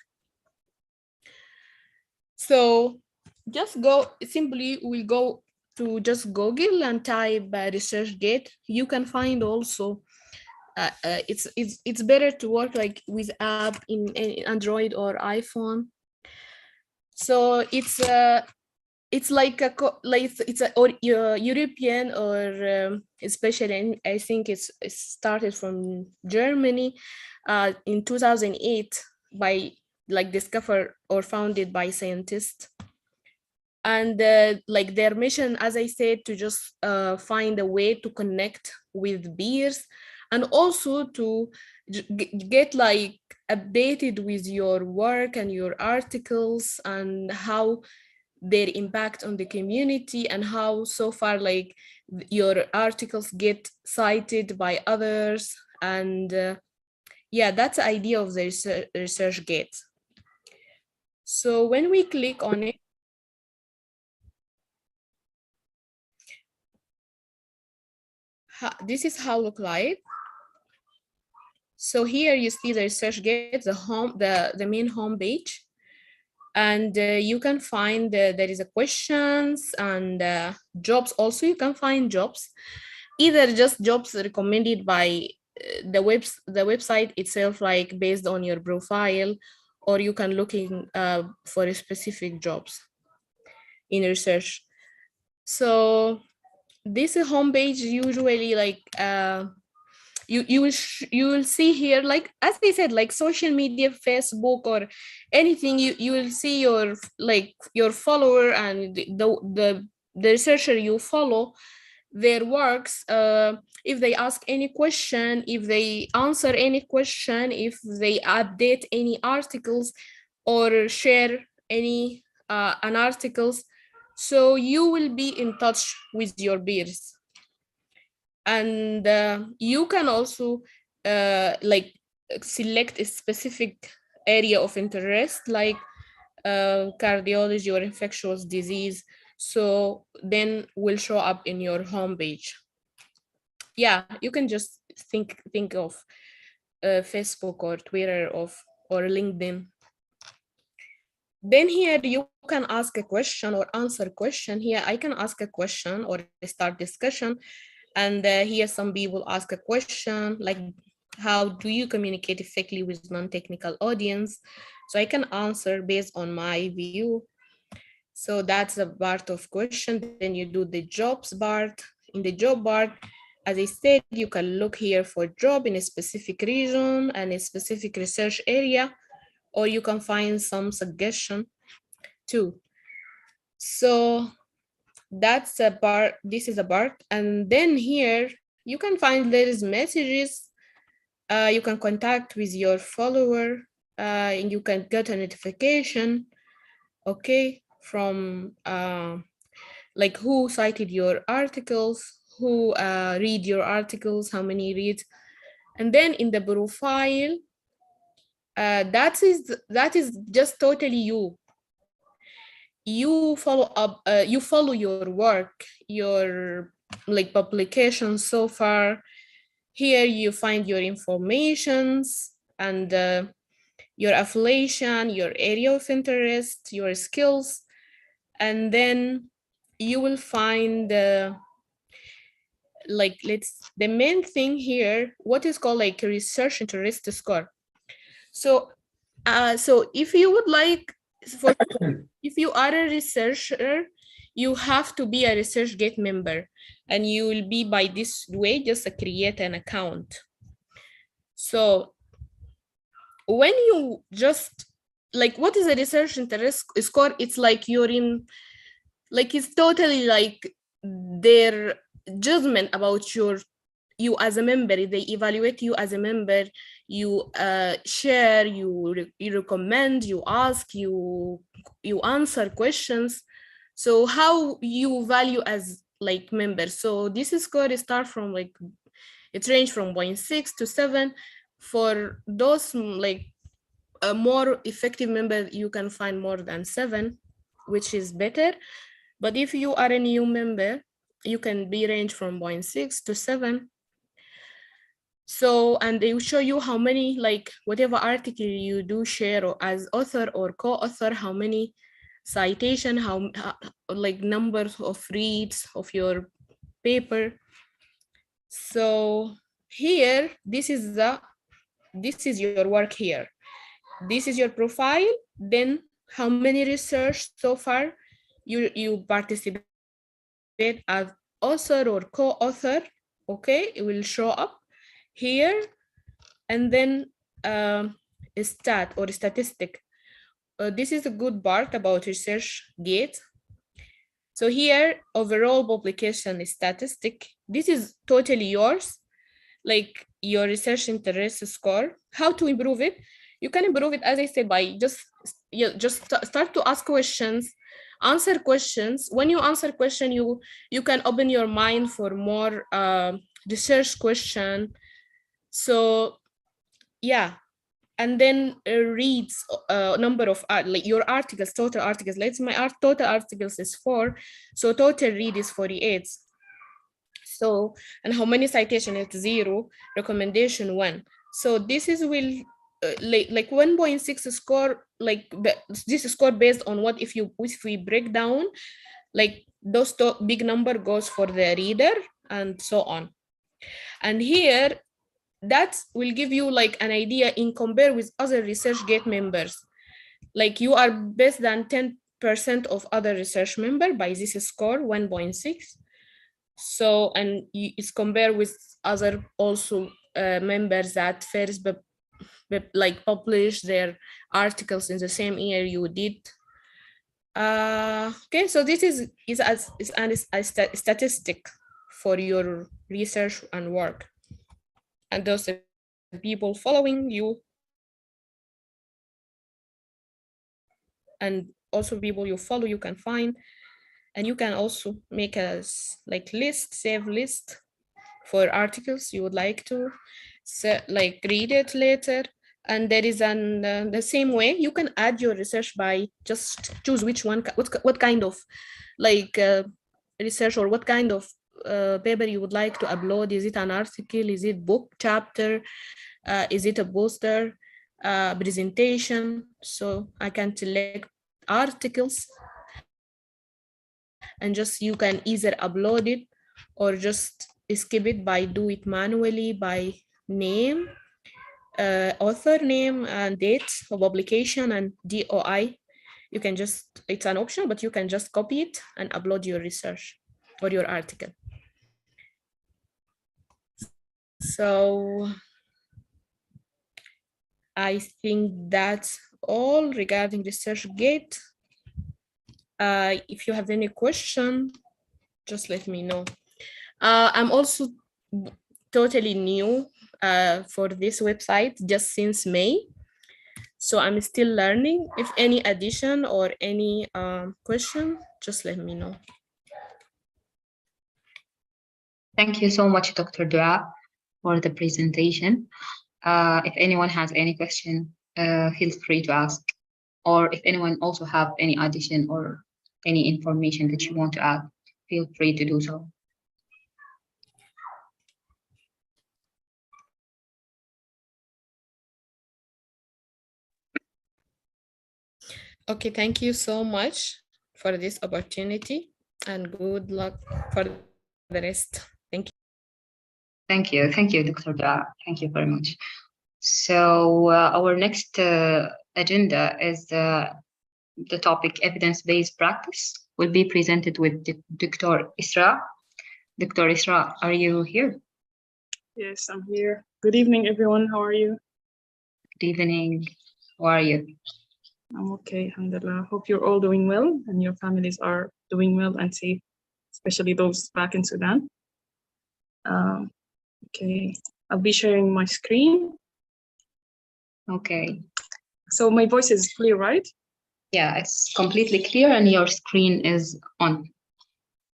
So just go, simply we'll go to just Google and type ResearchGate. You can find also, it's better to work like with app in Android or iPhone. So it's it's like it's a or European, or especially I think it started from Germany in 2008 by like discovered or founded by scientists. And like their mission, as I said, to just find a way to connect with peers, and also to get like updated with your work and your articles and how their impact on the community, and how so far like your articles get cited by others. And yeah, that's the idea of the research gate. So when we click on it, this is how it look like. So here you see the research gate, the main home page, and you can find there is a questions and jobs. Also, you can find jobs, either just jobs recommended by the website itself, like based on your profile, or you can looking for specific jobs in research. So this homepage usually like you will see here, like as I said, like social media, Facebook or anything, you will see your like your follower and the researcher you follow, their works, if they ask any question, if they answer any question, if they update any articles or share any an articles. So you will be in touch with your peers. And you can also like select a specific area of interest, like cardiology or infectious disease. So then will show up in your homepage. Yeah, you can just think of Facebook or Twitter or LinkedIn. Then here you can ask a question or answer a question. Here I can ask a question or start discussion. And here some people ask a question like, how do you communicate effectively with non-technical audience? So I can answer based on my view. So that's a part of question. Then you do the jobs part. In the job part, as I said, you can look here for job in a specific region and a specific research area, or you can find some suggestion too. So that's a part, this is a part. And then here you can find there is messages, you can contact with your follower, and you can get a notification, okay, from like who cited your articles, who read your articles, how many read. And then in the profile, that is just totally you follow up, you follow your work, your like publications so far. Here you find your informations and your affiliation, your area of interest, your skills, and then you will find like the main thing here, what is called like a research interest score. So so if you would like, if you are a researcher, you have to be a ResearchGate member, and you will be by this way, just create an account. So when you just like, what is a research interest score? It's like you're in, like it's totally like their judgment about you as a member. They evaluate you as a member. You share, you recommend, you ask, you answer questions. So how you value as like members. So this score start from like, it range from 0.6 to 7. For those like a more effective member, you can find more than 7, which is better. But if you are a new member, you can be range from 0.6 to 7. So, and they will show you how many, like whatever article you do share or as author or co-author, how many citation, how like numbers of reads of your paper. So here, this is your work here. This is your profile. Then how many research so far you participate as author or co-author, okay, it will show up here. And then stat or statistic. This is a good part about ResearchGate. So here, overall publication statistic, this is totally yours, like your research interest score. How to improve it? You can improve it, as I said, by just start to ask questions, answer questions. When you answer question, you can open your mind for more research question. So yeah, and then reads a number of like your articles, total articles. Let's say my total articles is 4, so total read is 48. So, and how many citation is 0, recommendation 1. So this is will like 1.6 score, like this score based on what if we break down, like those big number goes for the reader and so on. And here that will give you like an idea in compare with other ResearchGate members. Like you are less than 10% of other research member by this score 1.6. So, and it's compared with other also members that first like publish their articles in the same year you did. Okay, so this is a statistic for your research and work. And those people following you and also people you follow, you can find. And you can also make a like list, save list for articles you would like to like read it later. And there is the same way you can add your research by just choose which one, what kind of like research or what kind of paper you would like to upload. Is it an article? Is it book chapter? Is it a poster, presentation? So I can select articles and just you can either upload it or just skip it by do it manually by name, author name and date of publication and DOI. You can just, it's an option, but you can just copy it and upload your research or your article. So I think that's all regarding ResearchGate. If you have any question, just let me know. I'm also totally new for this website just since May. So I'm still learning. If any addition or any question, just let me know. Thank you so much, Dr. Doaa, for the presentation. If anyone has any question, feel free to ask. Or if anyone also have any addition or any information that you want to add, feel free to do so. Okay, thank you so much for this opportunity and good luck for the rest. Thank you. Thank you, Dr. Doaa. Thank you very much. So our next agenda is the topic evidence-based practice will be presented with Dr. Esraa. Dr. Esraa, are you here? Yes, I'm here. Good evening, everyone. How are you? Good evening. How are you? I'm okay, alhamdulillah. Hope you're all doing well and your families are doing well and safe, especially those back in Sudan. Okay, I'll be sharing my screen. Okay. So my voice is clear, right? Yeah, it's completely clear and your screen is on.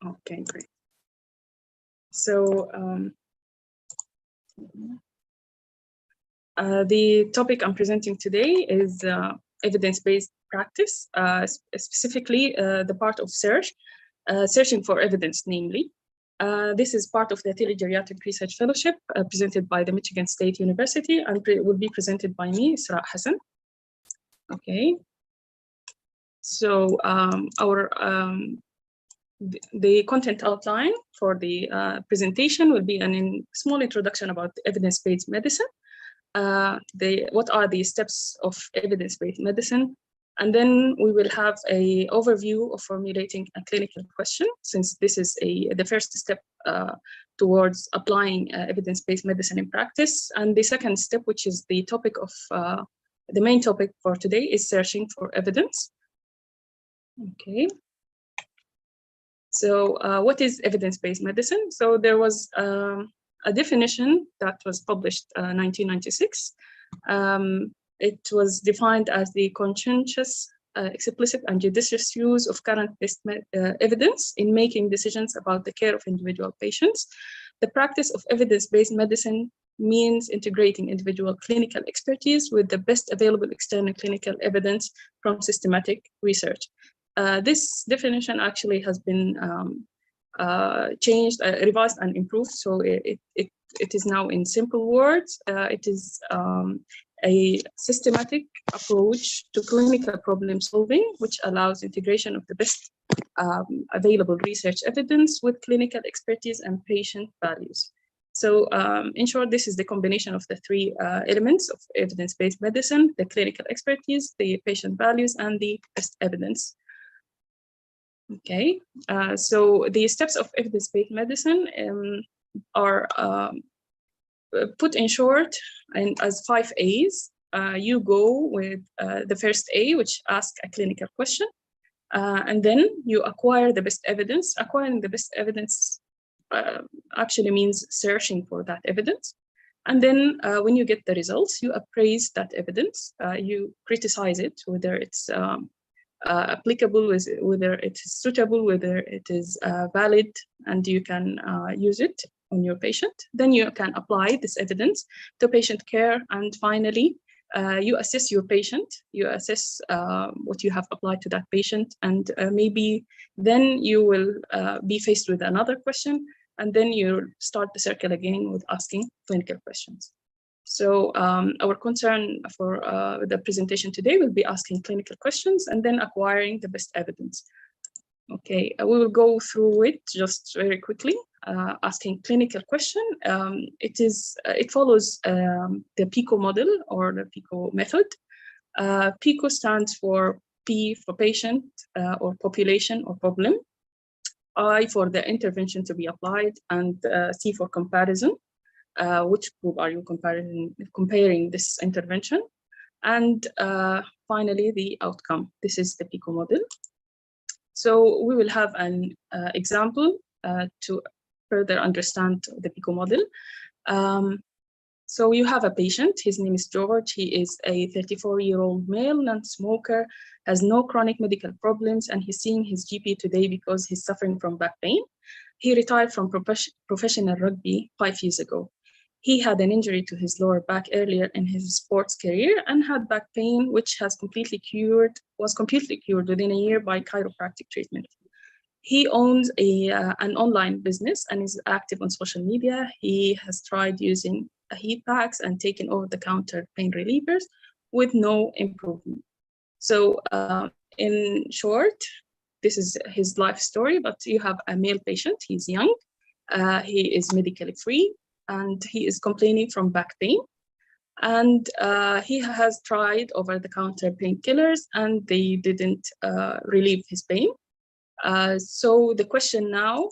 Okay, great. So the topic I'm presenting today is evidence-based practice, specifically the part of searching for evidence, namely. This is part of the Telegeriatric Research Fellowship presented by the Michigan State University and will be presented by me, Esraa Hassan. Okay. So the content outline for the presentation will be a small introduction about evidence-based medicine. What are the steps of evidence-based medicine? And then we will have an overview of formulating a clinical question, since this is the first step towards applying evidence-based medicine in practice. And the second step, which is the topic of the main topic for today, is searching for evidence. Okay. So what is evidence-based medicine? So there was a definition that was published 1996. It was defined as the conscientious, explicit, and judicious use of current-based evidence in making decisions about the care of individual patients. The practice of evidence-based medicine means integrating individual clinical expertise with the best available external clinical evidence from systematic research. This definition actually has been changed, revised, and improved. So it is now in simple words. It is a systematic approach to clinical problem solving, which allows integration of the best available research evidence with clinical expertise and patient values. So in short, this is the combination of the three elements of evidence-based medicine: the clinical expertise, the patient values, and the best evidence. Okay, so the steps of evidence-based medicine are put in short and as 5 A's. You go with the first A, which asks a clinical question, and then you acquire the best evidence. Acquiring the best evidence actually means searching for that evidence. And then when you get the results, you appraise that evidence. You criticize it, whether it's applicable, whether it is suitable, whether it is valid, and you can use it on your patient. Then you can apply this evidence to patient care. And finally, you assess your patient, you assess what you have applied to that patient, and maybe then you will be faced with another question, and then you start the circle again with asking clinical questions. So our concern for the presentation today will be asking clinical questions and then acquiring the best evidence. Okay, we will go through it just very quickly. Asking clinical question, it follows the PICO model or the PICO method. PICO stands for P for patient or population or problem, I for the intervention to be applied, and C for comparison. Which group are you comparing this intervention? And finally, the outcome. This is the PICO model. So we will have an example to further understand the PICO model. So you have a patient, his name is George. He is a 34-year-old male, non-smoker, has no chronic medical problems, and he's seeing his GP today because he's suffering from back pain. He retired from professional rugby 5 years ago. He had an injury to his lower back earlier in his sports career and had back pain, which was completely cured within a year by chiropractic treatment. He owns an online business and is active on social media. He has tried using heat packs and taken over-the-counter pain relievers with no improvement. So in short, this is his life story, but you have a male patient. He's young, he is medically free, and he is complaining from back pain. And he has tried over-the-counter painkillers and they didn't relieve his pain. So the question now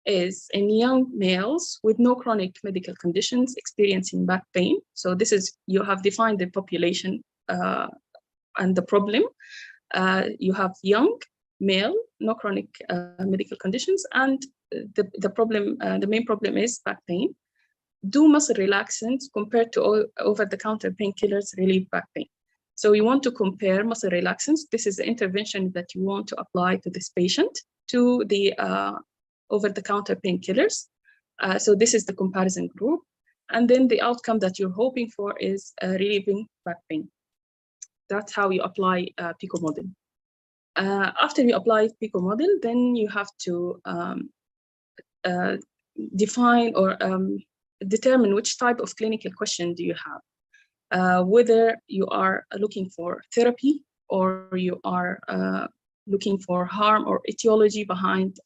is, in young males with no chronic medical conditions experiencing back pain, so this is, you have defined the population and the problem. You have young male, no chronic medical conditions, and the problem, the main problem is back pain. Do muscle relaxants compared to over-the-counter painkillers relieve back pain? So you want to compare muscle relaxants. This is the intervention that you want to apply to this patient to the over-the-counter painkillers. So this is the comparison group. And then the outcome that you're hoping for is relieving back pain. That's how you apply PICO model. After you apply PICO model, then you have to define or determine which type of clinical question do you have. Whether you are looking for therapy or you are looking for harm or etiology behind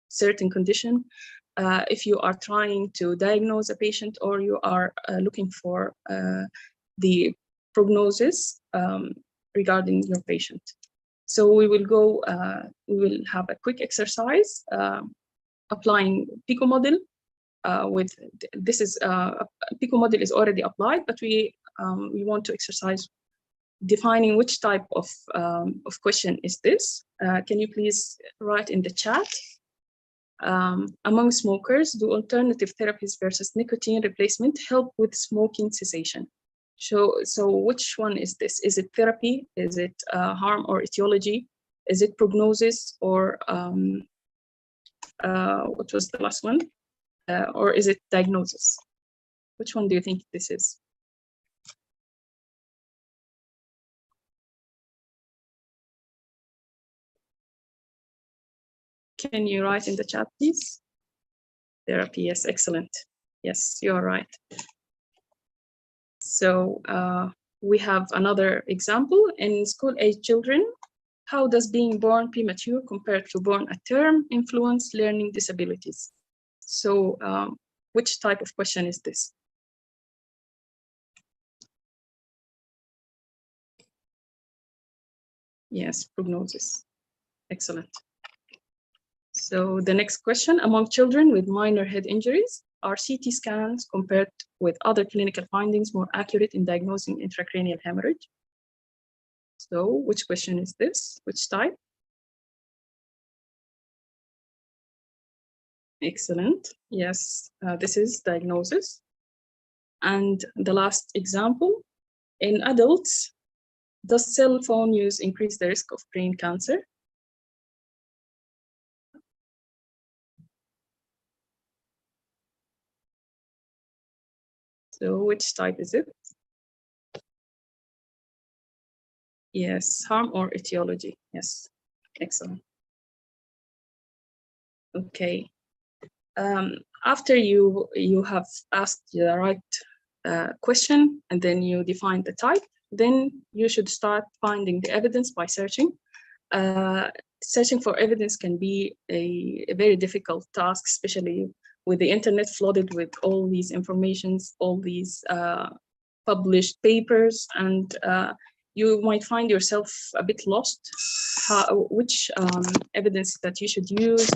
certain condition. If you are trying to diagnose a patient, or you are looking for the prognosis regarding your patient. So we will go, we will have a quick exercise applying PICO model with, this is, PICO model is already applied, but we want to exercise defining which type of question is this. Can you please write in the chat? Among smokers, do alternative therapies versus nicotine replacement help with smoking cessation? So which one is this? Is it therapy? Is it harm or etiology? Is it prognosis, or what was the last one? Or is it diagnosis? Which one do you think this is? Can you write in the chat, please? Therapy, yes, excellent. Yes, you're right. So we have another example. In school-age children, how does being born premature compared to born at term influence learning disabilities? So which type of question is this? Yes, prognosis. Excellent. So the next question, among children with minor head injuries, are CT scans compared with other clinical findings more accurate in diagnosing intracranial hemorrhage? So which question is this? Which type? Excellent. Yes, this is diagnosis. And the last example, in adults, does cell phone use increase the risk of brain cancer? So which type is it? Yes, harm or etiology. Yes, excellent. Okay. After you have asked the right question and then you define the type, then you should start finding the evidence by searching. Searching for evidence can be a very difficult task, especially with the internet flooded with all these informations, all these published papers, and you might find yourself a bit lost, which evidence that you should use.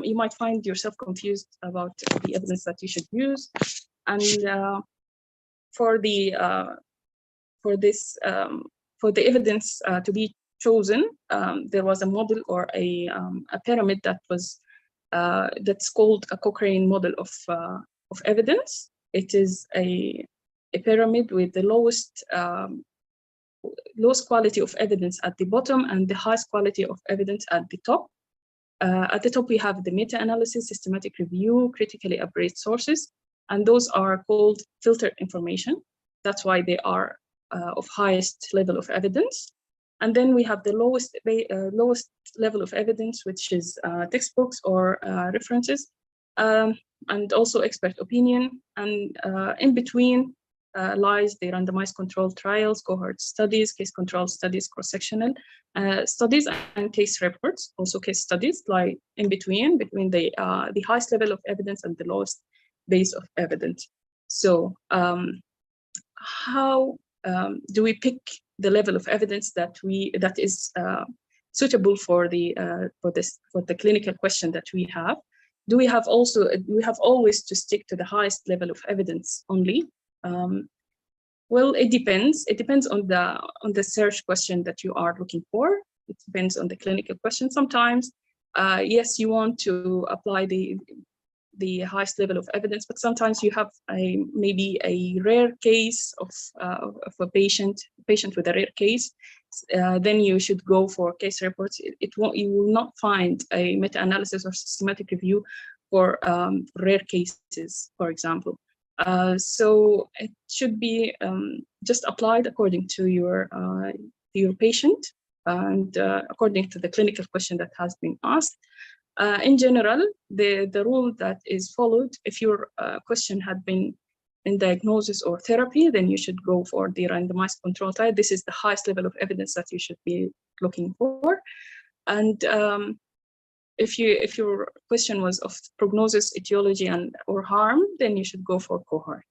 You might find yourself confused about the evidence that you should use, and for the evidence to be chosen, there was a model or a pyramid that was that's called a Cochrane model of evidence. It is a pyramid with the lowest quality of evidence at the bottom and the highest quality of evidence at the top. At the top, we have the meta-analysis, systematic review, critically appraised sources, and those are called filtered information. That's why they are of highest level of evidence. And then we have the lowest level of evidence, which is textbooks or references, and also expert opinion. And in between lies the randomized controlled trials, cohort studies, case control studies, cross-sectional studies, and case reports. Also case studies lie in between the highest level of evidence and the lowest base of evidence. So how do we pick the level of evidence that is suitable for the clinical question that we have? Do we have always to stick to the highest level of evidence only? Well, it depends. It depends on the search question that you are looking for. It depends on the clinical question. Sometimes, yes, you want to apply the highest level of evidence, but sometimes you have maybe a rare case of a patient with a rare case. Then you should go for case reports. You will not find a meta-analysis or systematic review for rare cases, for example. So it should be just applied according to your patient and according to the clinical question that has been asked. In general, the rule that is followed, if your question had been in diagnosis or therapy, then you should go for the randomized control trial. This is the highest level of evidence that you should be looking for. And if your question was of prognosis, etiology, or harm, then you should go for cohort.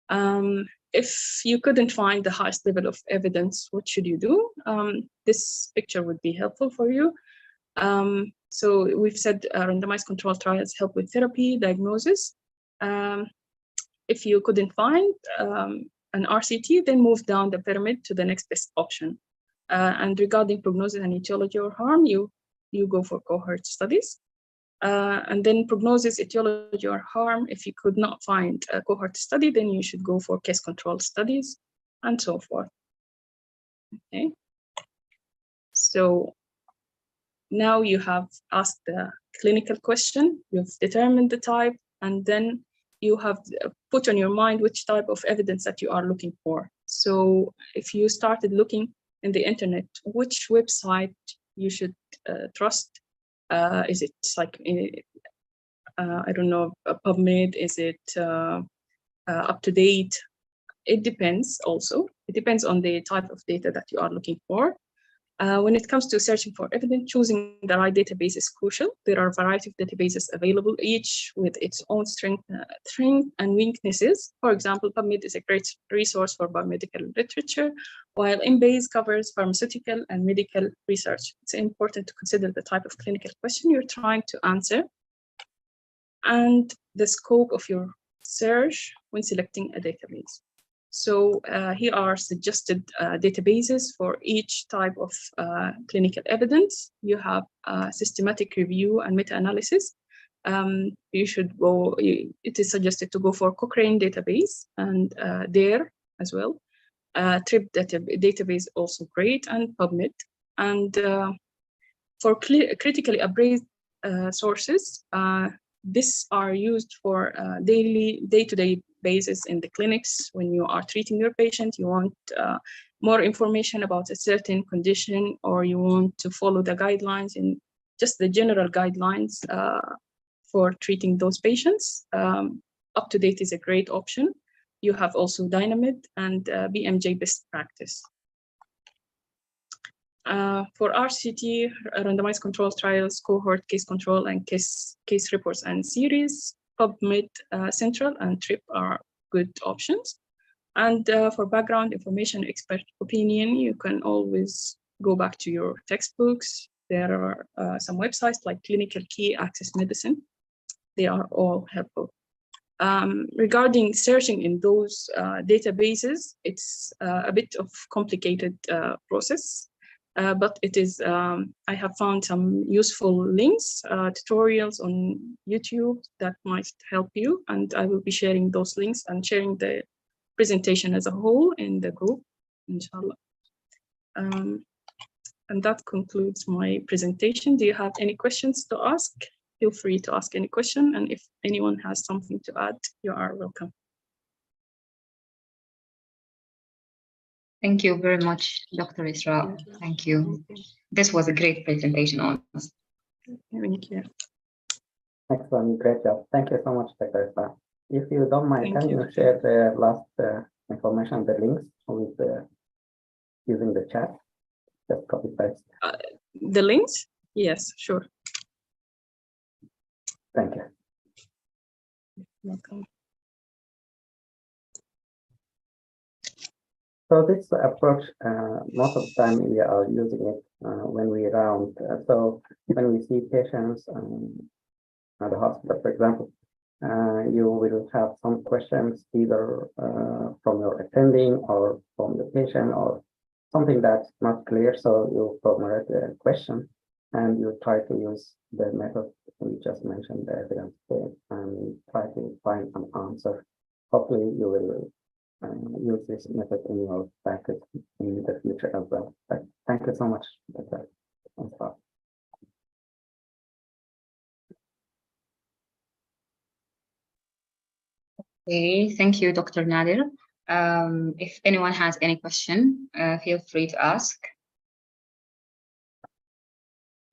If you couldn't find the highest level of evidence, what should you do? This picture would be helpful for you. So we've said randomized controlled trials help with therapy, diagnosis. If you couldn't find an RCT, then move down the pyramid to the next best option. And regarding prognosis and etiology or harm, you go for cohort studies. And then prognosis, etiology, or harm, if you could not find a cohort study, then you should go for case control studies and so forth. Okay. So now you have asked the clinical question, you've determined the type, and then you have put on your mind which type of evidence that you are looking for. So if you started looking in the internet, which website you should trust? Is it like, I don't know, PubMed? Is it up to date? It depends also. It depends on the type of data that you are looking for. When it comes to searching for evidence, choosing the right database is crucial. There are a variety of databases available, each with its own strength and weaknesses. For example, PubMed is a great resource for biomedical literature, while Embase covers pharmaceutical and medical research. It's important to consider the type of clinical question you're trying to answer and the scope of your search when selecting a database. So here are suggested databases for each type of clinical evidence. You have systematic review and meta-analysis. You should go, it is suggested to go for Cochrane database and DARE as well. TRIP database also great, and PubMed. And for critically appraised sources, these are used for day-to-day basis in the clinics. When you are treating your patient, you want more information about a certain condition, or you want to follow the guidelines and just the general guidelines for treating those patients. Up to date is a great option. You have also Dynamed and BMJ best practice. For RCT, randomized controlled trials, cohort, case control, and case reports and series, PubMed Central and TRIP are good options. And for background information, expert opinion, you can always go back to your textbooks. There are some websites like Clinical Key, Access Medicine. They are all helpful. Regarding searching in those databases, it's a bit of complicated process. But it is, I have found some useful links, tutorials on YouTube that might help you, and I will be sharing those links and sharing the presentation as a whole in the group, inshallah. And that concludes my presentation. Do you have any questions to ask? Feel free to ask any question, and if anyone has something to add, you are welcome. Thank you very much, Dr. Esraa. Thank you. This was a great presentation, honestly. Thank you. Excellent, great job. Thank you so much, Dr. Esraa. If you don't mind, can you share the last information, the links with using the chat? Just copy paste. The links? Yes, sure. Thank you. Welcome. So this approach, most of the time we are using it when we round. So when we see patients at the hospital, for example, you will have some questions either from your attending or from the patient or something that's not clear. So you formulate the question and you try to use the method we just mentioned, the evidence base, and try to find an answer. Hopefully you will use this method in your practice in the future as well. But thank you so much, Dr. Esraa. Okay, thank you, Dr. Nader. If anyone has any question, feel free to ask.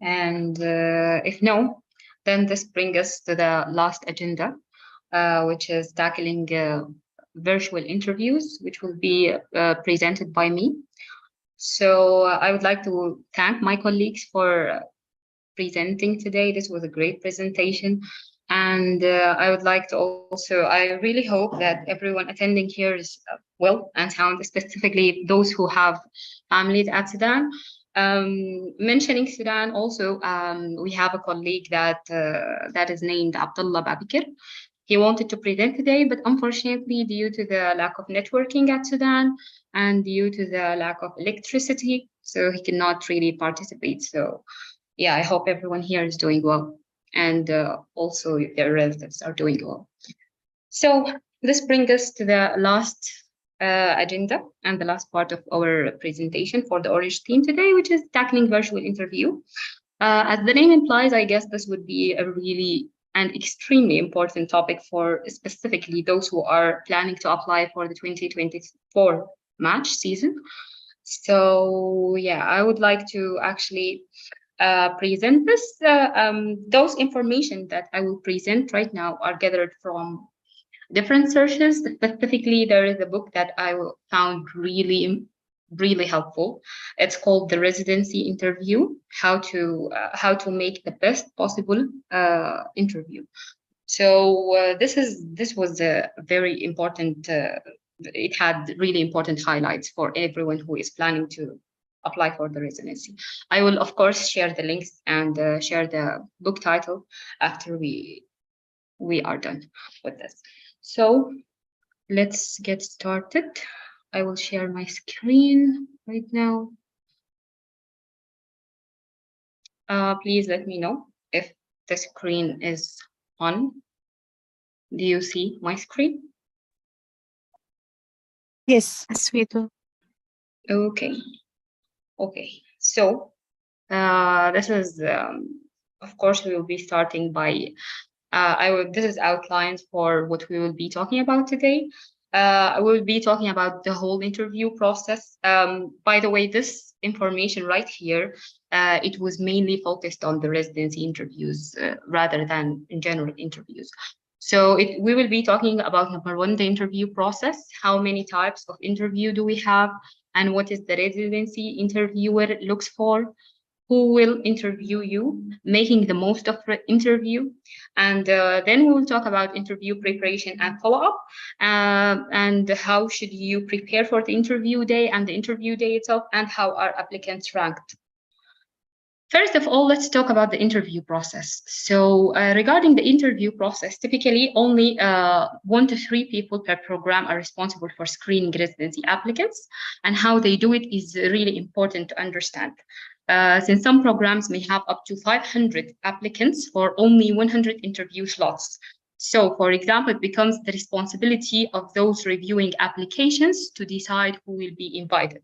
And if no, then this brings us to the last agenda, which is tackling virtual interviews, which will be presented by me. So I would like to thank my colleagues for presenting today. This was a great presentation. And I would like to also, I really hope that everyone attending here is well and sound, specifically those who have families at Sudan. Mentioning Sudan also, we have a colleague that is named Abdullah Babikir. He wanted to present today, but unfortunately, due to the lack of networking at Sudan and due to the lack of electricity, so he cannot really participate. So yeah, I hope everyone here is doing well, and also their relatives are doing well. So this brings us to the last agenda and the last part of our presentation for the Orange team today, which is tackling virtual interview. As the name implies, I guess this would be a really and extremely important topic for specifically those who are planning to apply for the 2024 match season. So yeah, I would like to actually present this. Those information that I will present right now are gathered from different searches. Specifically, there is a book that I found really helpful. It's called The Residency Interview: How to Make the Best Possible Interview. So this was a very important. It had really important highlights for everyone who is planning to apply for the residency. I will of course share the links and share the book title after we are done with this. So let's get started. I will share my screen right now. Please let me know if the screen is on. Do you see my screen? Yes, we do. Okay. Okay. So this is, of course, we will be starting by. This is outlines for what we will be talking about today. I will be talking about the whole interview process. By the way, this information right here, it was mainly focused on the residency interviews rather than in general interviews. So we will be talking about number one, the interview process. How many types of interview do we have, and what is the residency interviewer looks for? Who will interview you, making the most of the interview. And then we will talk about interview preparation and follow-up, and how should you prepare for the interview day and the interview day itself, and how are applicants ranked. First of all, let's talk about the interview process. So regarding the interview process, typically only 1 to 3 people per program are responsible for screening residency applicants, and how they do it is really important to understand. Since some programs may have up to 500 applicants for only 100 interview slots. So, for example, it becomes the responsibility of those reviewing applications to decide who will be invited.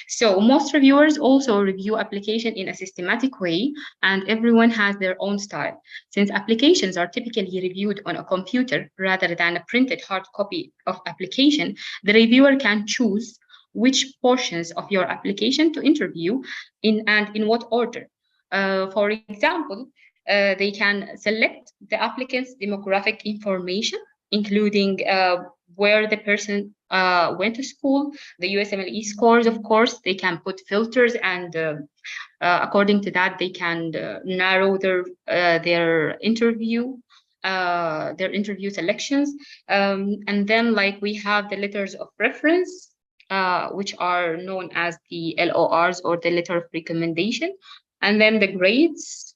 So most reviewers also review application in a systematic way, and everyone has their own style. Since applications are typically reviewed on a computer rather than a printed hard copy of application, the reviewer can choose which portions of your application to interview in what order. For example, they can select the applicant's demographic information, including where the person went to school, the USMLE scores, of course. They can put filters, and according to that, they can narrow their interview selections. And then, like, we have the letters of reference, which are known as the LORs, or the letter of recommendation, and then the grades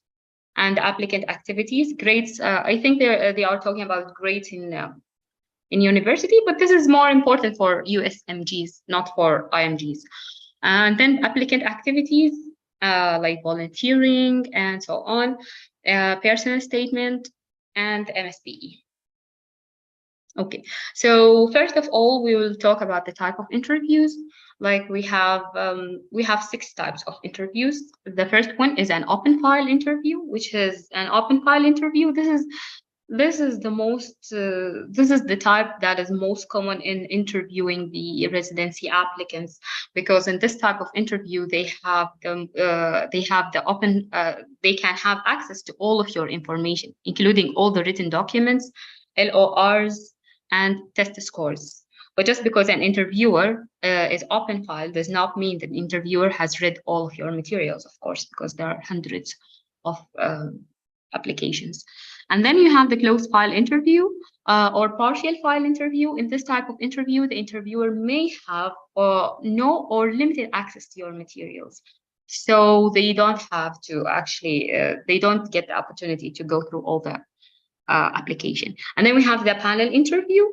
and applicant activities. Grades, I think they are talking about grades in university, but this is more important for USMGs, not for IMGs. And then applicant activities, like volunteering and so on, personal statement, and MSPE. Okay, so first of all, we will talk about the type of interviews. Like we have 6 types of interviews. The first one is an open file interview, which is an open file interview. This is the type that is most common in interviewing the residency applicants, because in this type of interview they can have access to all of your information, including all the written documents, LORs, and test scores. But just because an interviewer is open file does not mean that the interviewer has read all of your materials, of course, because there are hundreds of applications. And then you have the closed file interview or partial file interview. In this type of interview, the interviewer may have no or limited access to your materials. So they don't have to actually, they don't get the opportunity to go through all the application. And then we have the panel interview.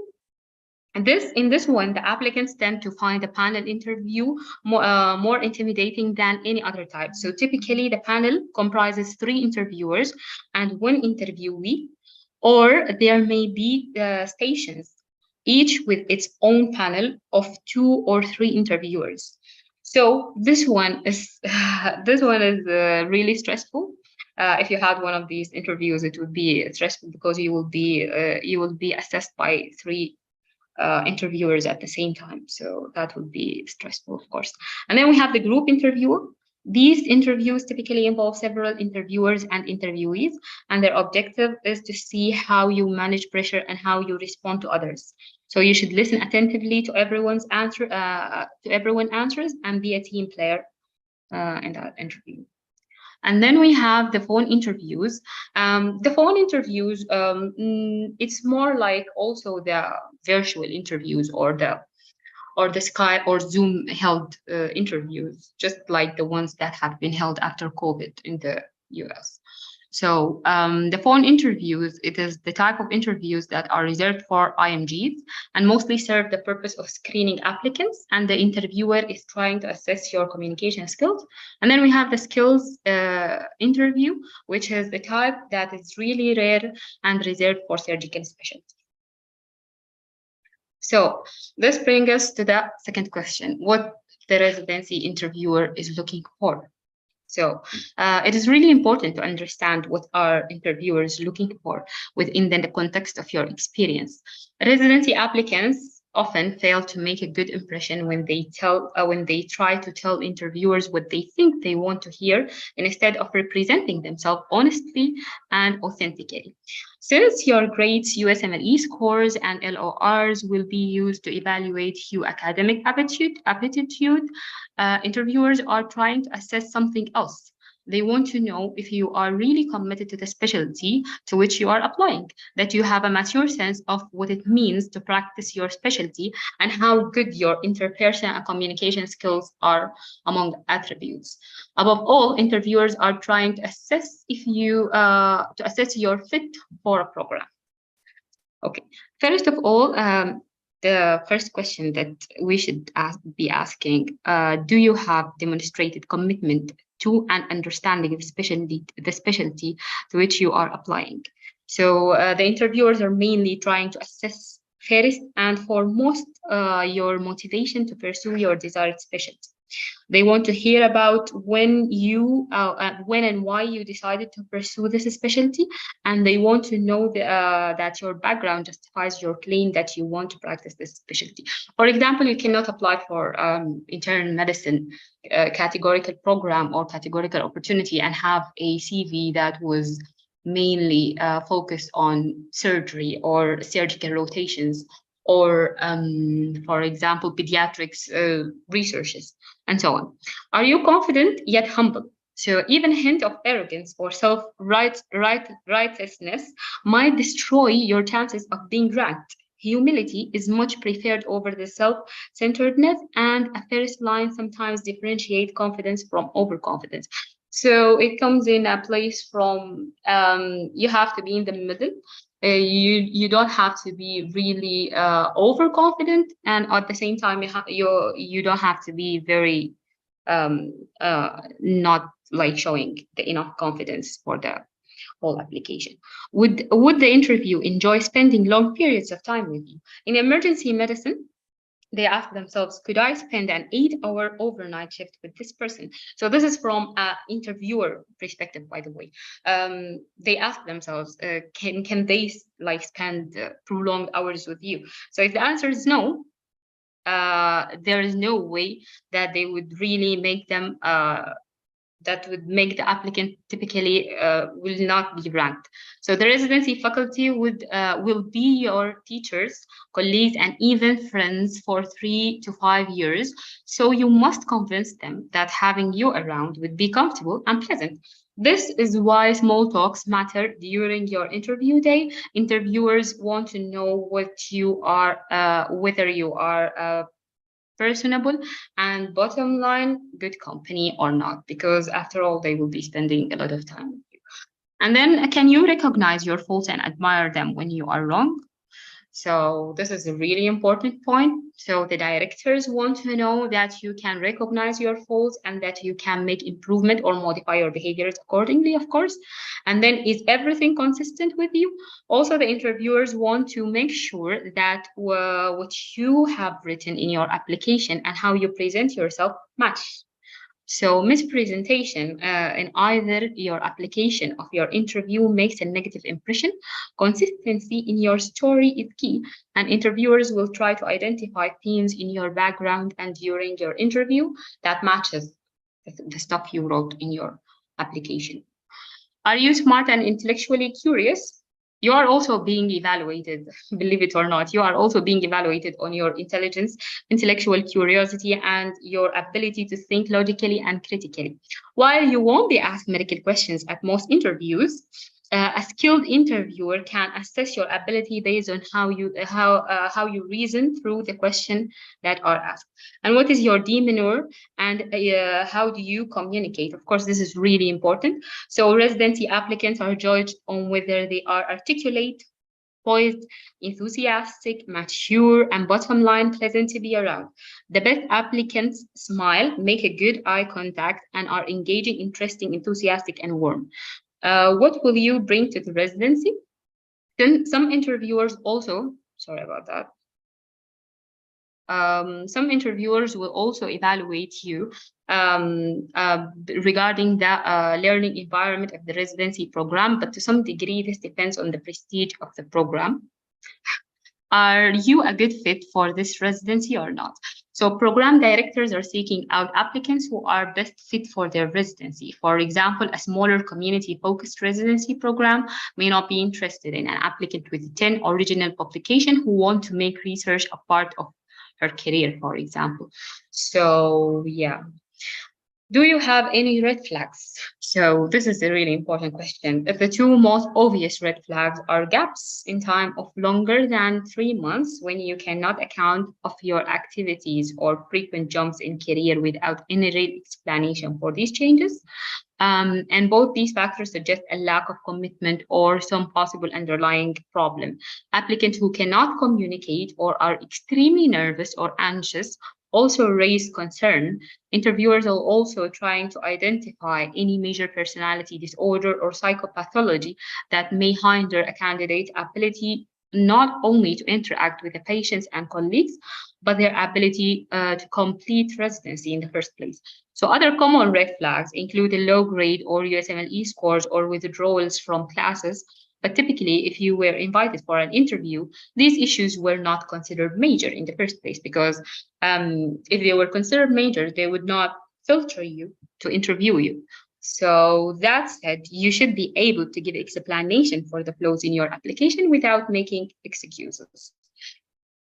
And in this one, the applicants tend to find the panel interview more intimidating than any other type. So typically, the panel comprises 3 interviewers and 1 interviewee, or there may be stations, each with its own panel of 2 or 3 interviewers. So this one is really stressful. If you had one of these interviews, it would be stressful because you will be assessed by 3 interviewers at the same time. So that would be stressful, of course. And then we have the group interview. These interviews typically involve several interviewers and interviewees, and their objective is to see how you manage pressure and how you respond to others. So you should listen attentively to everyone's answer, answers, and be a team player in that interview. And then we have the phone interviews. The phone interviews, it's more like also the virtual interviews or the Skype or Zoom held interviews, just like the ones that have been held after COVID in the US. So the phone interviews, it is the type of interviews that are reserved for IMGs and mostly serve the purpose of screening applicants, and the interviewer is trying to assess your communication skills. And then we have the skills interview, which is the type that is really rare and reserved for surgical specialties. So this brings us to the second question, what the residency interviewer is looking for. So it is really important to understand what are interviewers looking for within the context of your experience. Residency applicants often fail to make a good impression when they try to tell interviewers what they think they want to hear, instead of representing themselves honestly and authentically. Since your grades, USMLE scores, and LORs will be used to evaluate your academic aptitude, interviewers are trying to assess something else. They want to know if you are really committed to the specialty to which you are applying, that you have a mature sense of what it means to practice your specialty, and how good your interpersonal and communication skills are among attributes. Above all, interviewers are trying to assess your fit for a program. Okay, first of all, the first question that we should be asking, do you have demonstrated commitment to and understanding the specialty to which you are applying? So the interviewers are mainly trying to assess first and foremost your motivation to pursue your desired specialty. They want to hear about when and why you decided to pursue this specialty, and they want to know that your background justifies your claim that you want to practice this specialty. For example, you cannot apply for internal medicine categorical program or categorical opportunity and have a CV that was mainly focused on surgery or surgical rotations, or, for example, pediatrics researches, and so on. Are you confident yet humble? So even a hint of arrogance or self-righteousness might destroy your chances of being ranked. Humility is much preferred over the self-centeredness, and a first line sometimes differentiates confidence from overconfidence. So it comes in a place from you have to be in the middle. You don't have to be really overconfident, and at the same time you don't have to be very not like showing the enough confidence for the whole application. Would the interview enjoy spending long periods of time with you? In emergency medicine, they ask themselves, could I spend an 8-hour overnight shift with this person? So this is from an interviewer perspective, by the way. They ask themselves, can they like spend prolonged hours with you? So if the answer is no, there is no way that they would really make them that would make the applicant typically will not be ranked. So the residency faculty will be your teachers, colleagues, and even friends for 3 to 5 years. So you must convince them that having you around would be comfortable and pleasant. This is why small talks matter during your interview day. Interviewers want to know what you are, whether you are personable, and bottom line, good company or not, because after all, they will be spending a lot of time with you. And then, can you recognize your faults and admire them when you are wrong? So this is a really important point. So the directors want to know that you can recognize your faults and that you can make improvement or modify your behaviors accordingly, of course. And then, is everything consistent with you? Also, the interviewers want to make sure that what you have written in your application and how you present yourself match. So mispresentation in either your application of your interview makes a negative impression. Consistency in your story is key, and interviewers will try to identify themes in your background and during your interview that matches the stuff you wrote in your application. Are you smart and intellectually curious? You are also being evaluated, believe it or not. You are also being evaluated on your intelligence, intellectual curiosity, and your ability to think logically and critically. While you won't be asked medical questions at most interviews, a skilled interviewer can assess your ability based on how you reason through the question that are asked. And what is your demeanor and how do you communicate? Of course, this is really important. So residency applicants are judged on whether they are articulate, poised, enthusiastic, mature, and bottom line, pleasant to be around. The best applicants smile, make a good eye contact, and are engaging, interesting, enthusiastic, and warm. What will you bring to the residency? Then some interviewers also, sorry about that. Some interviewers will also evaluate you regarding the learning environment of the residency program, but to some degree, this depends on the prestige of the program. Are you a good fit for this residency or not? So program directors are seeking out applicants who are best fit for their residency. For example, a smaller community-focused residency program may not be interested in an applicant with 10 original publications who want to make research a part of her career, for example. So yeah. Do you have any red flags? So this is a really important question. If the two most obvious red flags are gaps in time of longer than 3 months when you cannot account of your activities or frequent jumps in career without any real explanation for these changes. And both these factors suggest a lack of commitment or some possible underlying problem. Applicants who cannot communicate or are extremely nervous or anxious also raise concern. Interviewers are also trying to identify any major personality disorder or psychopathology that may hinder a candidate's ability not only to interact with the patients and colleagues, but their ability to complete residency in the first place. So other common red flags include a low grade or USMLE scores or withdrawals from classes. But typically, if you were invited for an interview, these issues were not considered major in the first place, because if they were considered major, they would not filter you to interview you. So that said, you should be able to give explanation for the flaws in your application without making excuses.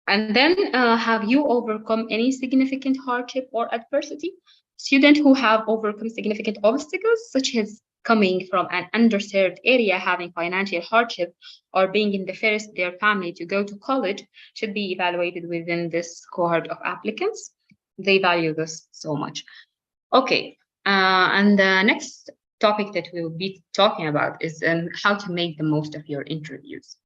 And then, have you overcome any significant hardship or adversity? Students who have overcome significant obstacles, such as coming from an underserved area, having financial hardship, or being in the first of their family to go to college, should be evaluated within this cohort of applicants. They value this so much. Okay, and the next topic that we will be talking about is how to make the most of your interviews.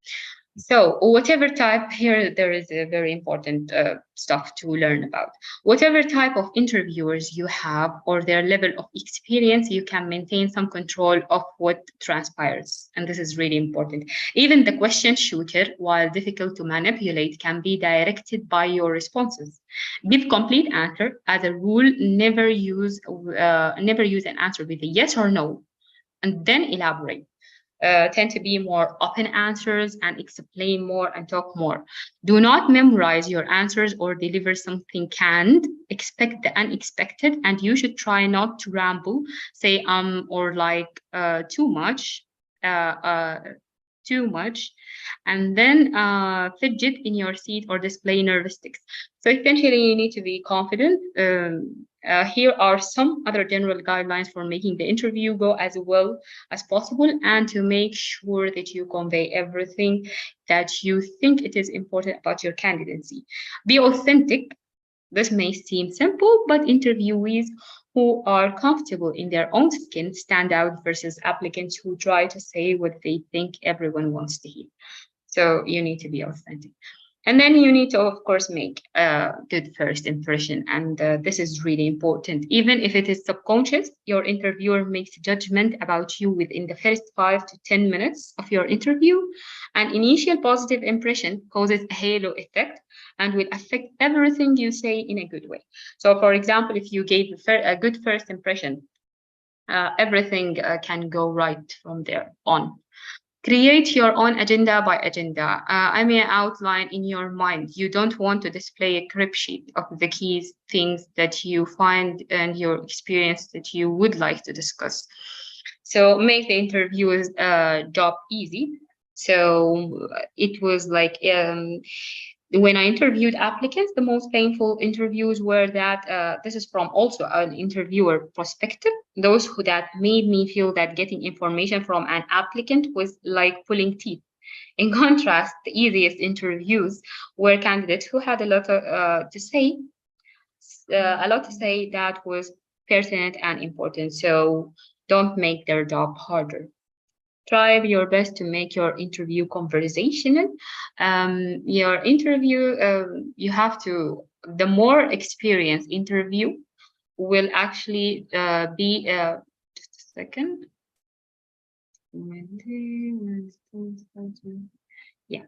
So whatever type, here there is a very important stuff to learn about. Whatever type of interviewers you have or their level of experience, you can maintain some control of what transpires. And this is really important. Even the question shooter, while difficult to manipulate, can be directed by your responses. Give complete answer. As a rule, never use an answer with a yes or no, and then elaborate. Tend to be more open answers and explain more and talk more. Do not memorize your answers or deliver something canned. Expect the unexpected, and you should try not to ramble, say or like too much. too much, and then fidget in your seat or display nervous tics. So essentially, you need to be confident. Here are some other general guidelines for making the interview go as well as possible, and to make sure that you convey everything that you think it is important about your candidacy. Be authentic. This may seem simple, but interviewees who are comfortable in their own skin stand out versus applicants who try to say what they think everyone wants to hear. So you need to be authentic. And then you need to, of course, make a good first impression. And this is really important. Even if it is subconscious, your interviewer makes a judgment about you within the first 5 to 10 minutes of your interview. An initial positive impression causes a halo effect and will affect everything you say in a good way. So, for example, if you gave a good first impression, everything can go right from there on. Create your own agenda by agenda. I mean, outline in your mind. You don't want to display a crib sheet of the key things that you find and your experience that you would like to discuss. So make the interviewer's job easy. So it was like when I interviewed applicants, the most painful interviews were that this is from also an interviewer perspective. Those who that made me feel that getting information from an applicant was like pulling teeth. In contrast, the easiest interviews were candidates who had a lot to say that was pertinent and important. So don't make their job harder. Try your best to make your interview conversational. Your interview, you have to, the more experienced interview will actually be, just a second. Yeah.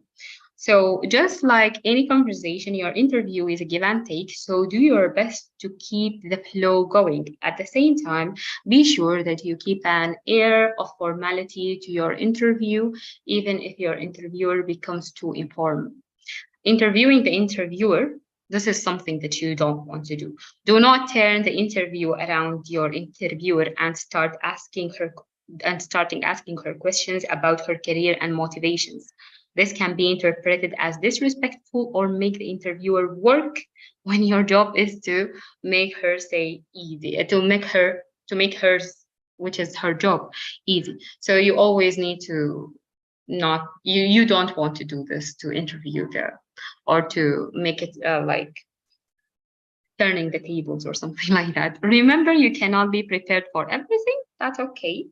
So just like any conversation, your interview is a give and take. So do your best to keep the flow going. At the same time, be sure that you keep an air of formality to your interview, even if your interviewer becomes too informal. Interviewing the interviewer, this is something that you don't want to do. Do not turn the interview around your interviewer and starting asking her questions about her career and motivations. This can be interpreted as disrespectful or make the interviewer work when your job is to make her say easy, to make hers, which is her job, easy. So you always need to not, you don't want to do this to interview there or to make it like turning the tables or something like that. Remember, you cannot be prepared for everything. That's okay.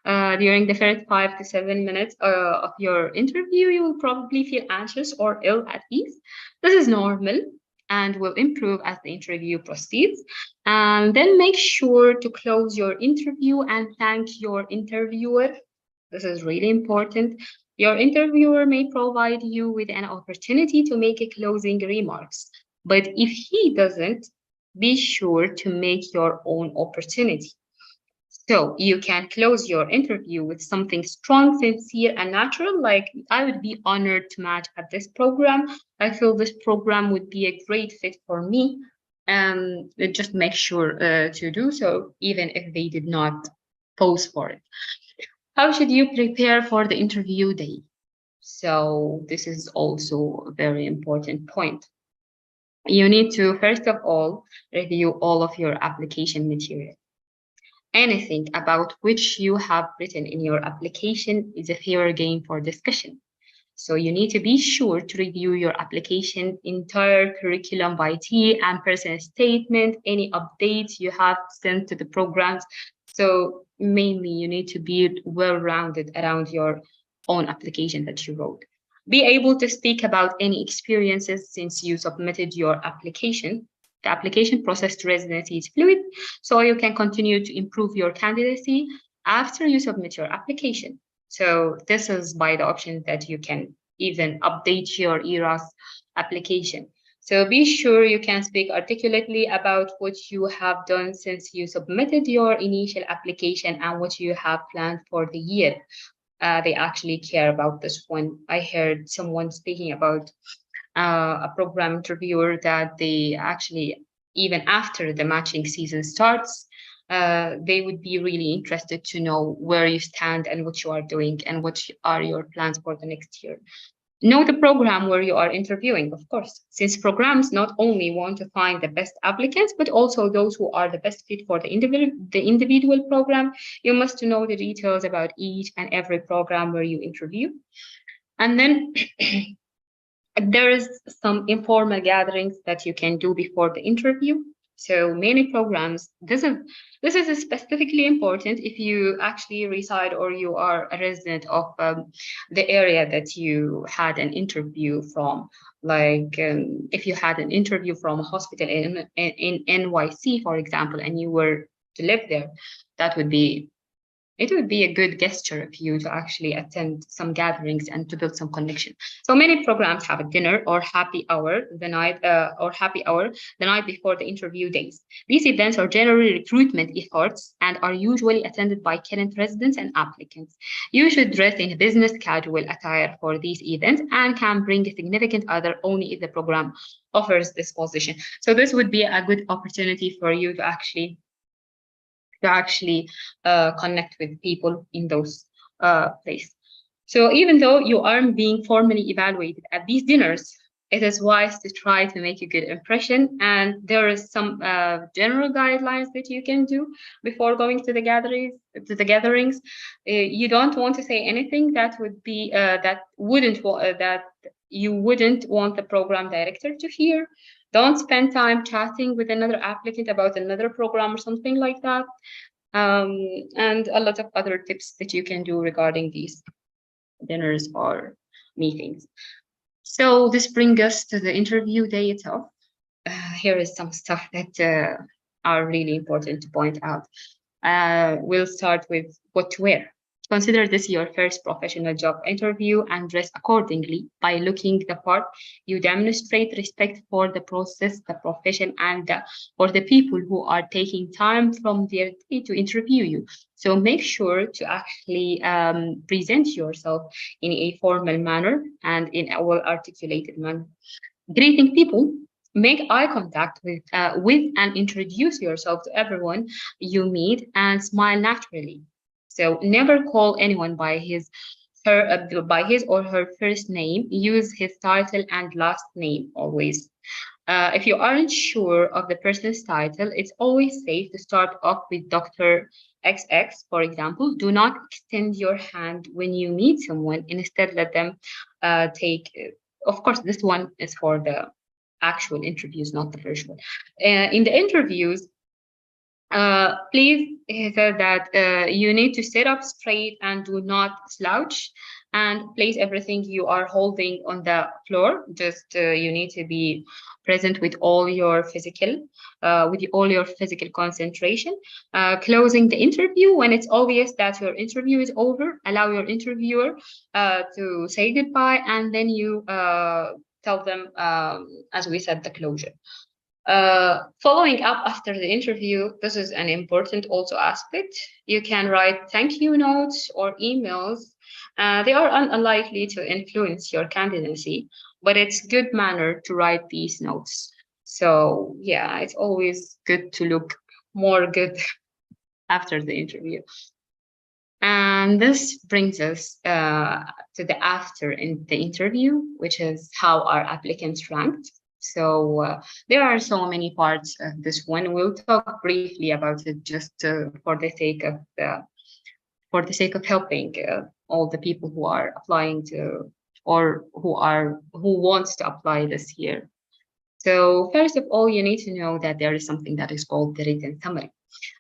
During the first 5 to 7 minutes of your interview, you will probably feel anxious or ill at ease. This is normal and will improve as the interview proceeds. And then make sure to close your interview and thank your interviewer. This is really important. Your interviewer may provide you with an opportunity to make a closing remarks. But if he doesn't, be sure to make your own opportunity. So you can close your interview with something strong, sincere, and natural, like, I would be honored to match at this program. I feel this program would be a great fit for me. Just make sure to do so, even if they did not pose for it. How should you prepare for the interview day? So this is also a very important point. You need to, first of all, review all of your application material. Anything about which you have written in your application is a fair game for discussion. So you need to be sure to review your application, entire curriculum vitae and personal statement, any updates you have sent to the programs. So mainly you need to be well-rounded around your own application that you wrote. Be able to speak about any experiences since you submitted your application. The application process to residency is fluid, so you can continue to improve your candidacy after you submit your application. So this is by the option that you can even update your ERAS application. So be sure you can speak articulately about what you have done since you submitted your initial application and what you have planned for the year. They actually care about this one. I heard someone speaking about a program interviewer that they actually, even after the matching season starts, they would be really interested to know where you stand and what you are doing and what are your plans for the next year. Know the program where you are interviewing, of course, since programs not only want to find the best applicants, but also those who are the best fit for the individual program. You must know the details about each and every program where you interview. And then there is some informal gatherings that you can do before the interview. So many programs, this is specifically important if you actually reside or you are a resident of the area that you had an interview from. Like if you had an interview from a hospital in NYC, for example, and you were to live there, it would be a good gesture of you to actually attend some gatherings and to build some connection. So many programs have a dinner or happy hour the night before the interview days. These events are generally recruitment efforts and are usually attended by current residents and applicants. You should dress in business casual attire for these events and can bring a significant other only if the program offers this position. So this would be a good opportunity for you to actually connect with people in those places. So even though you aren't being formally evaluated at these dinners, it is wise to try to make a good impression. And there is some general guidelines that you can do before going to the gatherings. You don't want to say anything that would be that you wouldn't want the program director to hear. Don't spend time chatting with another applicant about another program or something like that. And a lot of other tips that you can do regarding these dinners or meetings. So this brings us to the interview day itself. Here is some stuff that are really important to point out. We'll start with what to wear. Consider this your first professional job interview and dress accordingly. By looking the part, you demonstrate respect for the process, the profession, and for the people who are taking time from their day to interview you. So make sure to actually present yourself in a formal manner and in a well-articulated manner. Greeting people. Make eye contact with and introduce yourself to everyone you meet and smile naturally. So never call anyone by his or her first name. Use his title and last name always. If you aren't sure of the person's title, it's always safe to start off with Dr. XX, for example. Do not extend your hand when you meet someone. Instead, let them take. Of course, this one is for the actual interviews, not the virtual. In the interviews, please, he said that you need to sit up straight and do not slouch and place everything you are holding on the floor. Just you need to be present with all your physical concentration. Closing the interview when it's obvious that your interview is over. Allow your interviewer to say goodbye, and then you tell them, as we said, the closure. Following up after the interview, this is an important also aspect. You can write thank you notes or emails. They are unlikely to influence your candidacy, but it's good manner to write these notes. So yeah, it's always good to look more good after the interview. And this brings us to the after in the interview, which is how our applicants ranked. So there are so many parts of this one. We'll talk briefly about it just for the sake of helping all the people who are applying to or who wants to apply this year. So first of all, you need to know that there is something that is called the written summary.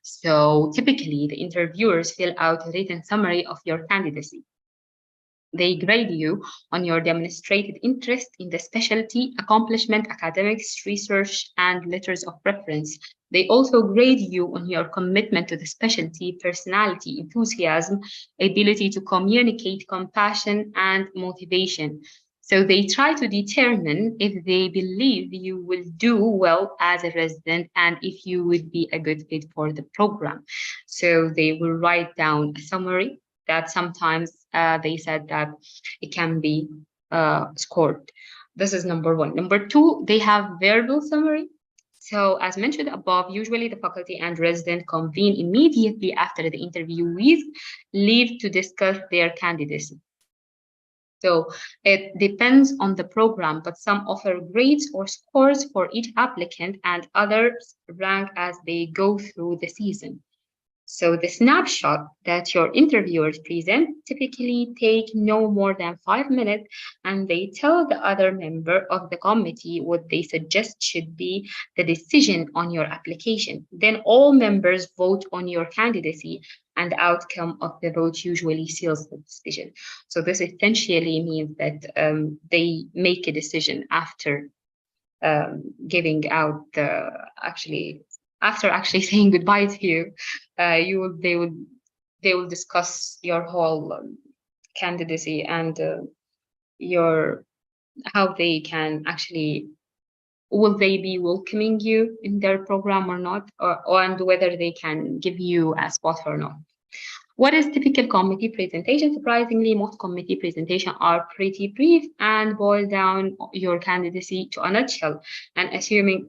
So typically, the interviewers fill out a written summary of your candidacy. They grade you on your demonstrated interest in the specialty, accomplishment, academics, research, and letters of preference. They also grade you on your commitment to the specialty, personality, enthusiasm, ability to communicate, compassion, and motivation. So they try to determine if they believe you will do well as a resident and if you would be a good fit for the program. So they will write down a summary that sometimes they said that it can be scored. This is number one. Number two, they have verbal summary. So as mentioned above, usually the faculty and resident convene immediately after the interviewees leave to discuss their candidacy. So it depends on the program, but some offer grades or scores for each applicant and others rank as they go through the season. So the snapshot that your interviewers present typically take no more than 5 minutes, and they tell the other member of the committee what they suggest should be the decision on your application. Then all members vote on your candidacy, and the outcome of the vote usually seals the decision. So this essentially means that they make a decision after giving out the after actually saying goodbye to you. They will discuss your whole candidacy and your how they can actually, will they be welcoming you in their program or not, and whether they can give you a spot or not. What is typical committee presentation? Surprisingly, most committee presentations are pretty brief and boil down your candidacy to a nutshell. And assuming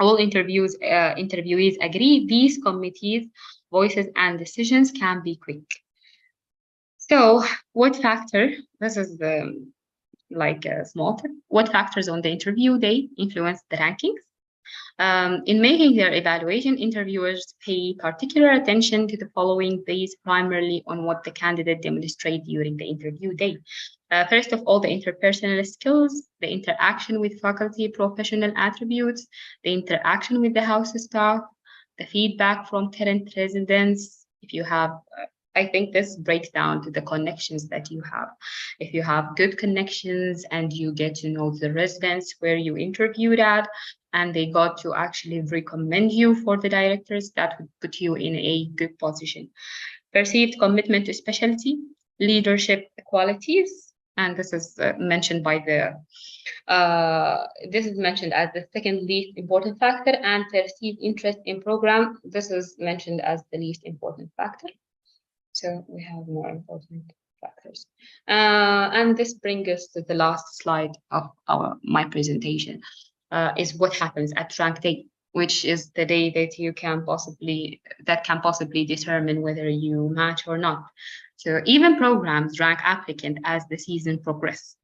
all interviewees agree, these committees' voices and decisions can be quick. So what factor, this is the like a small tip, what factors on the interview day influence the rankings? In making their evaluation, interviewers pay particular attention to the following based primarily on what the candidate demonstrates during the interview day. First of all, the interpersonal skills, the interaction with faculty, professional attributes, the interaction with the house staff, the feedback from current residents. If you have, I think this breaks down to the connections that you have. If you have good connections and you get to know the residents where you interviewed at, and they got to actually recommend you for the directors, that would put you in a good position. Perceived commitment to specialty, leadership qualities, and this is mentioned by the, this is mentioned as the second least important factor, and perceived interest in program, this is mentioned as the least important factor. So we have more important factors. And this brings us to the last slide of my presentation. Is what happens at rank day, which is the day that you can possibly determine whether you match or not. So even programs rank applicant as the season progresses.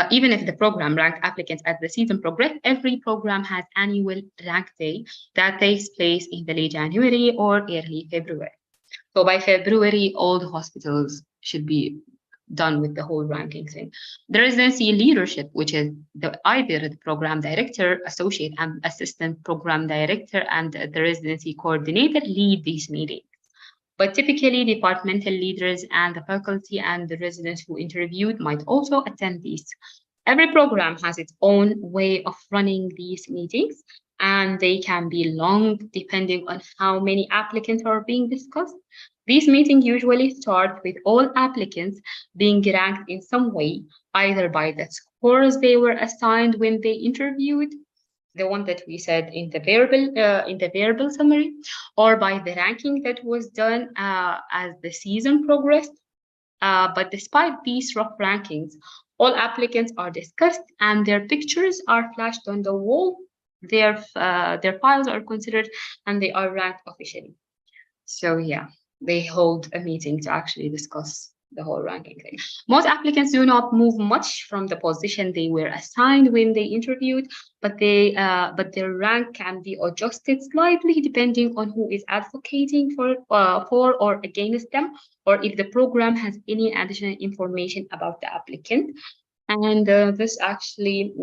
Even if the program ranked applicants as the season progresses, every program has annual rank day that takes place in the late January or early February. So by February, all the hospitals should be done with the whole ranking thing. The residency leadership, which is either the program director, associate and assistant program director, and the residency coordinator lead these meetings. But typically departmental leaders and the faculty and the residents who interviewed might also attend these. Every program has its own way of running these meetings, and they can be long depending on how many applicants are being discussed. These meetings usually start with all applicants being ranked in some way, either by the scores they were assigned when they interviewed, the one that we said in the variable summary, or by the ranking that was done as the season progressed. But despite these rough rankings, all applicants are discussed and their pictures are flashed on the wall. Their files are considered and they are ranked officially. So yeah, they hold a meeting to actually discuss the whole ranking thing. Most applicants do not move much from the position they were assigned when they interviewed, but their rank can be adjusted slightly depending on who is advocating for or against them, or if the program has any additional information about the applicant. And this actually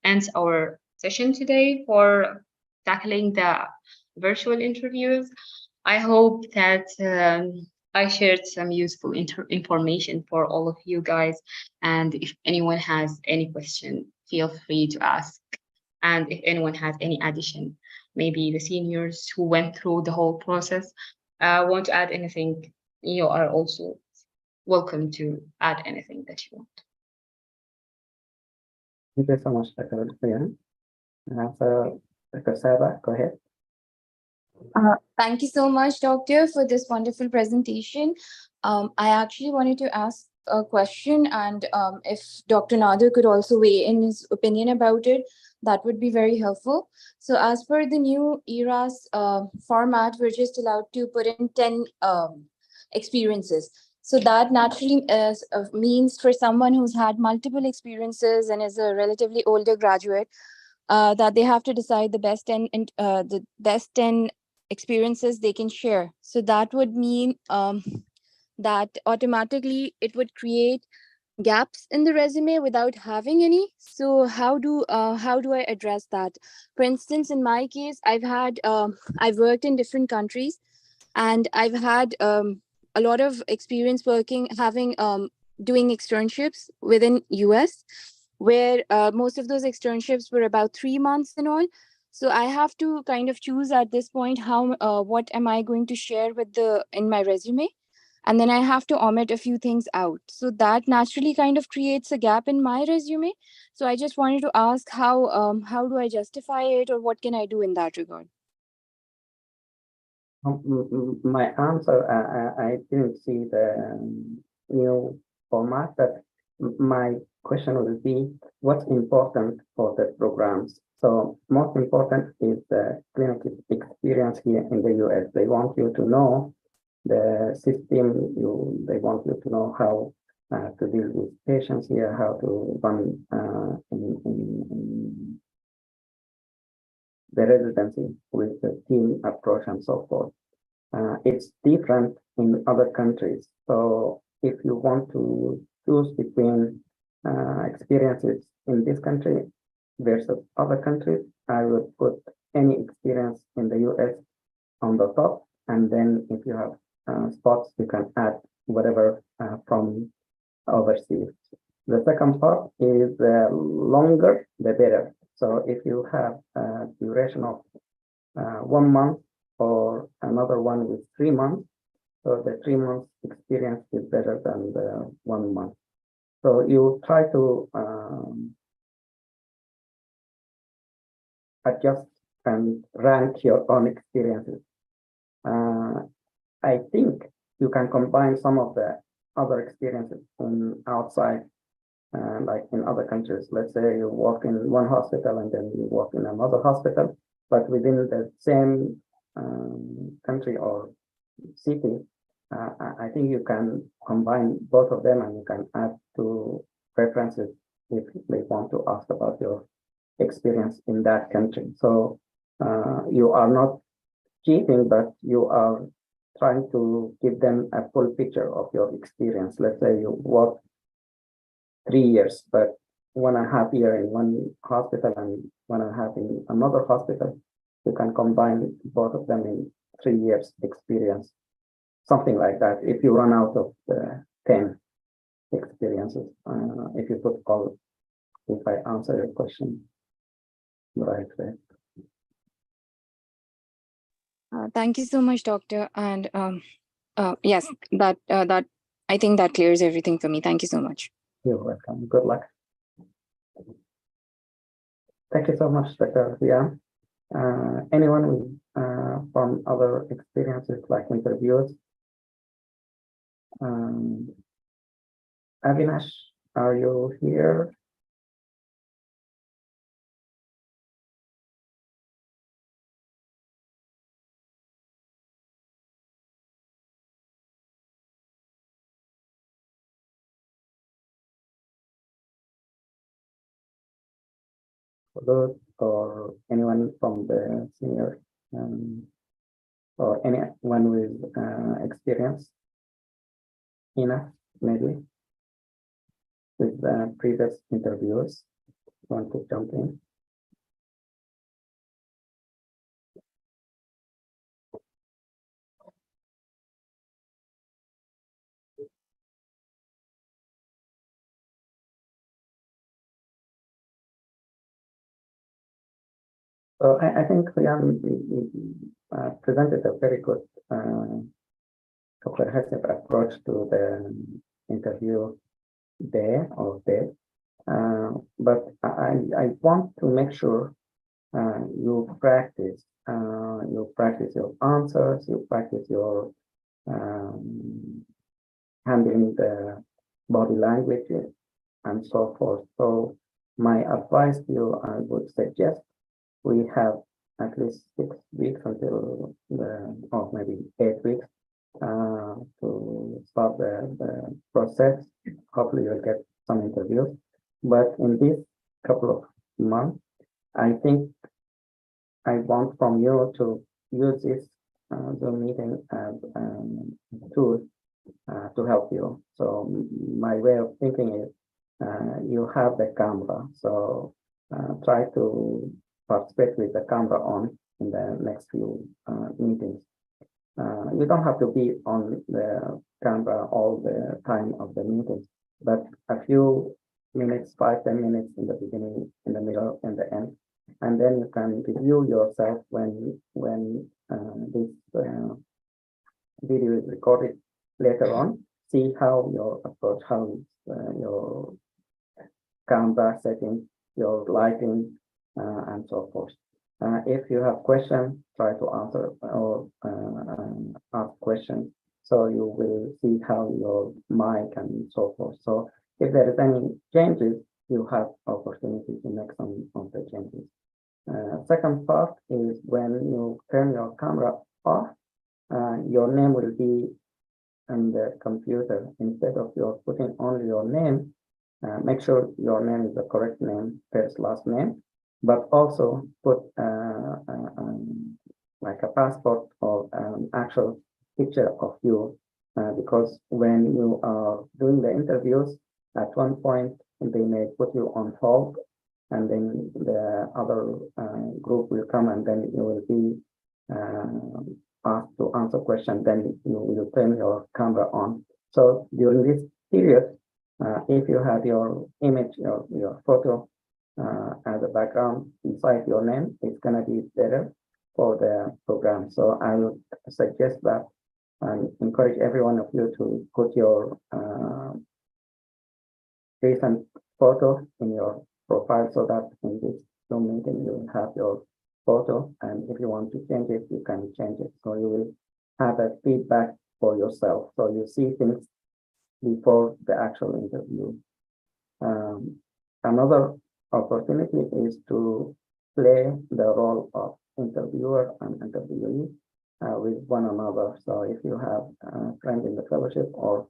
ends our session today for tackling the virtual interviews. I hope that I shared some useful information for all of you guys. And if anyone has any question, feel free to ask. And if anyone has any addition, maybe the seniors who went through the whole process want to add anything, you are also welcome to add anything that you want. Thank you so much, Dr. Hoyam. So, Dr. Sarah, go ahead. Thank you so much, Doctor, for this wonderful presentation. I actually wanted to ask a question, and if Dr. Nader could also weigh in his opinion about it, that would be very helpful. So as per the new ERA's format, we're just allowed to put in 10 experiences. So that naturally means for someone who's had multiple experiences and is a relatively older graduate, that they have to decide the best 10 and the best 10 experiences they can share. So that would mean that automatically it would create gaps in the resume without having any. So how do I address that? For instance, in my case, I've worked in different countries, and I've had a lot of experience doing externships within US, where most of those externships were about 3 months and all. So I have to kind of choose at this point what am I going to share in my resume, and then I have to omit a few things out. So that naturally kind of creates a gap in my resume. So I just wanted to ask how do I justify it, or what can I do in that regard? My answer, I didn't see the new format, but my question would be, what's important for the programs? So most important is the clinical experience here in the US. They want you to know the system, they want you to know how to deal with patients here, how to run in the residency with the team approach and so forth. It's different in other countries. So if you want to choose between experiences in this country versus other countries, I would put any experience in the US on the top. And then if you have spots, you can add whatever from overseas. The second part is longer, the better. So if you have a duration of 1 month or another one with 3 months, so the 3 months experience is better than the 1 month. So you try to adjust and rank your own experiences. I think you can combine some of the other experiences from outside, like in other countries. Let's say you work in one hospital and then you work in another hospital, but within the same country or city. I think you can combine both of them, and you can add to preferences if they want to ask about your experience in that country. So you are not cheating, but you are trying to give them a full picture of your experience. Let's say you work 3 years, but 1.5 years in one hospital and 1.5 in another hospital. You can combine both of them in 3 years experience, something like that. If you run out of the 10 experiences, if you put all, if I answer your question the right way. Thank you so much, doctor. And yes, that I think that clears everything for me. Thank you so much. You're welcome. Good luck. Thank you so much, Dr. Hoyam. Anyone with, from other experiences like interviews? Avinash, are you here? Kholood, or anyone from the senior, or anyone with experience enough, maybe, with previous interviews, want to jump in? So I think Hoyam presented a very good comprehensive approach to the interview there or there. But I want to make sure you practice your answers, you practice your handling the body language, and so forth. So my advice to you, I would suggest we have at least 6 weeks until or maybe 8 weeks to start the process. Hopefully you'll get some interviews. But in this couple of months, I think I want from you to use this Zoom meeting as a tool to help you. So my way of thinking is you have the camera, so try to participate with the camera on in the next few meetings. You don't have to be on the camera all the time of the meeting, but a few minutes, 5-10 minutes in the beginning, in the middle, and the end, and then you can review yourself when this video is recorded later on. See how your approach, how your camera settings, your lighting, and so forth. If you have questions, try to answer or ask questions. So you will see how your mic and so forth. So if there is any changes, you have opportunity to make some of the changes. Second part is when you turn your camera off, your name will be on the computer. Instead of your putting only your name, make sure your name is the correct name, first, last name, but also put like a passport or actual picture of you, because when you are doing the interviews, at one point they may put you on hold, and then the other group will come, and then you will be asked to answer questions. Then you will turn your camera on. So during this period, if you have your image, your photo as a background inside your name, it's going to be better for the program. So I would suggest that and encourage every one of you to put your recent photo in your profile, so that in this Zoom meeting you will have your photo, and if you want to change it, you can change it. So you will have a feedback for yourself. So you see things before the actual interview. Another opportunity is to play the role of interviewer and interviewee with one another. So if you have a friend in the fellowship or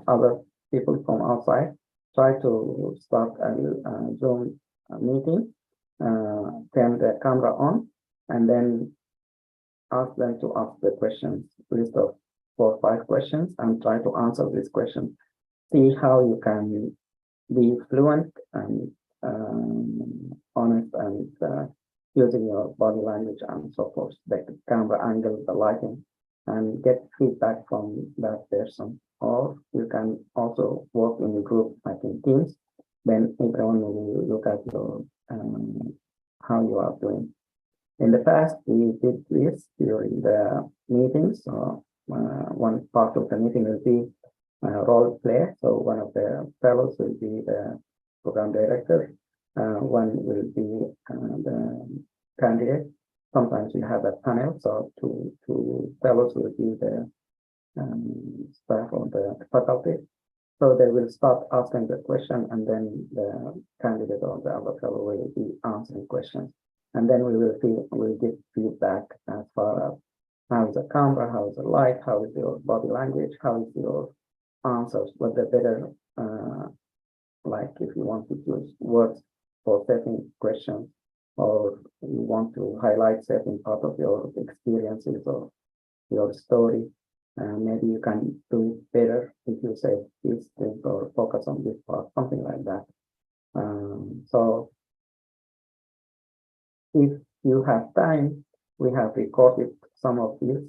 other people from outside, try to start a Zoom meeting, turn the camera on, and then ask them to ask the questions, list of 4 or 5 questions, and try to answer these questions. See how you can be fluent and honest, and using your body language and so forth, the camera angle, the lighting, and get feedback from that person. Or you can also work in a group, like in teams, then everyone will look at your how you are doing. In the past, we did this during the meetings. So one part of the meeting will be role play. So one of the fellows will be the program director. One will be the candidate. Sometimes we have a panel, so two fellows will be the staff of the faculty. So they will start asking the question, and then the candidate or the other fellow will be answering questions. And then we'll give feedback as far as how is the camera, how is the light, how is your body language, how is your answers, what the better, like if you want to use words for certain questions, or you want to highlight certain part of your experiences or your story, maybe you can do it better if you say these things or focus on this part, something like that. So if you have time, we have recorded some of these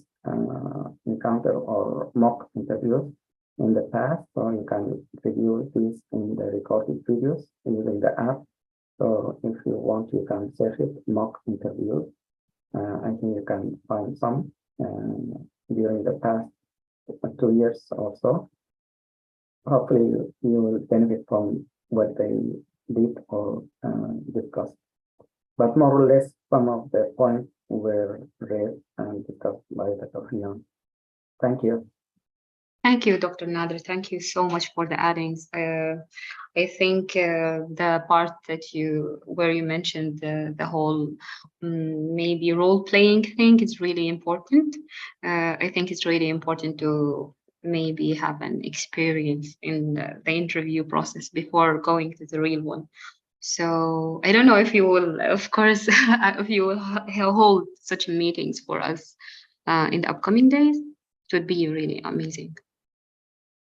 encounter or mock interviews in the past, so you can review these in the recorded videos using the app. So if you want, you can search it, mock interviews. I think you can find some during the past 2 years or so. Hopefully you will benefit from what they did or discussed. But more or less, some of the points were raised and discussed by Dr. Hoyam. Thank you. Thank you, Dr. Nader. Thank you so much for the addings. I think the part that where you mentioned the whole maybe role-playing thing is really important. I think it's really important to maybe have an experience in the interview process before going to the real one. So I don't know if you will, of course, if you will hold such meetings for us in the upcoming days. It would be really amazing.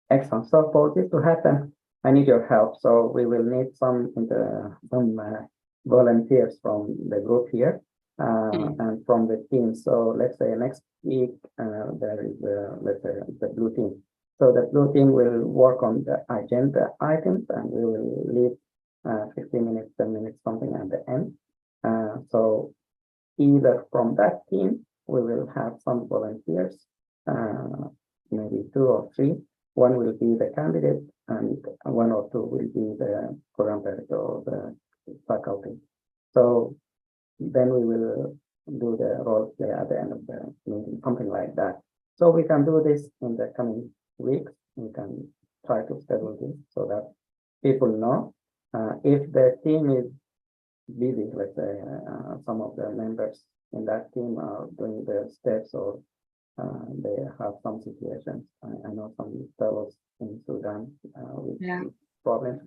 Excellent. So for this to happen, I need your help. So we will need some volunteers from the group here and from the team. So let's say next week there is let's say the blue team. So the blue team will work on the agenda items, and we will leave 15 minutes, 10 minutes, something at the end. So either from that team we will have some volunteers, maybe 2 or 3. One will be the candidate, and 1 or 2 will be the program director or the faculty. So then we will do the role play at the end of the meeting, something like that. So we can do this in the coming weeks. We can try to schedule this so that people know. If the team is busy, let's say some of the members in that team are doing the steps, or they have some situations. I know some fellows in Sudan with problems.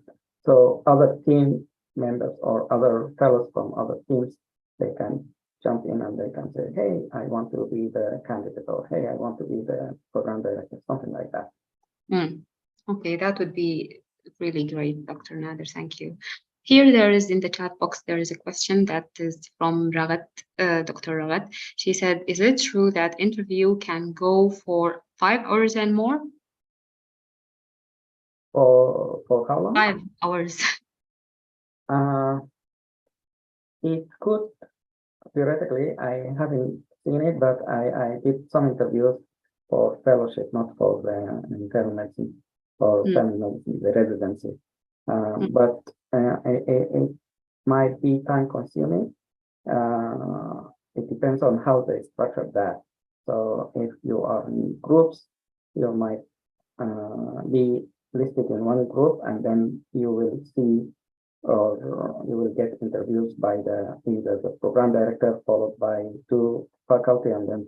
So other team members or other fellows from other teams, they can jump in and they can say, hey, I want to be the candidate, or hey, I want to be the program director, something like that. Okay, that would be really great, Dr. Nader. Thank you. Here there is in the chat box, there is a question that is from Ragat, Dr. Ragat. She said, is it true that interview can go for 5 hours and more? For how long? 5 hours. It could, theoretically, I haven't seen it, but I did some interviews for fellowship, not for the internal medicine or family medicine, the residency. But it might be time consuming. It depends on how they structure that. So if you are in groups, you might be listed in one group, and then you will see, or you will get interviews by either the program director, followed by 2 faculty, and then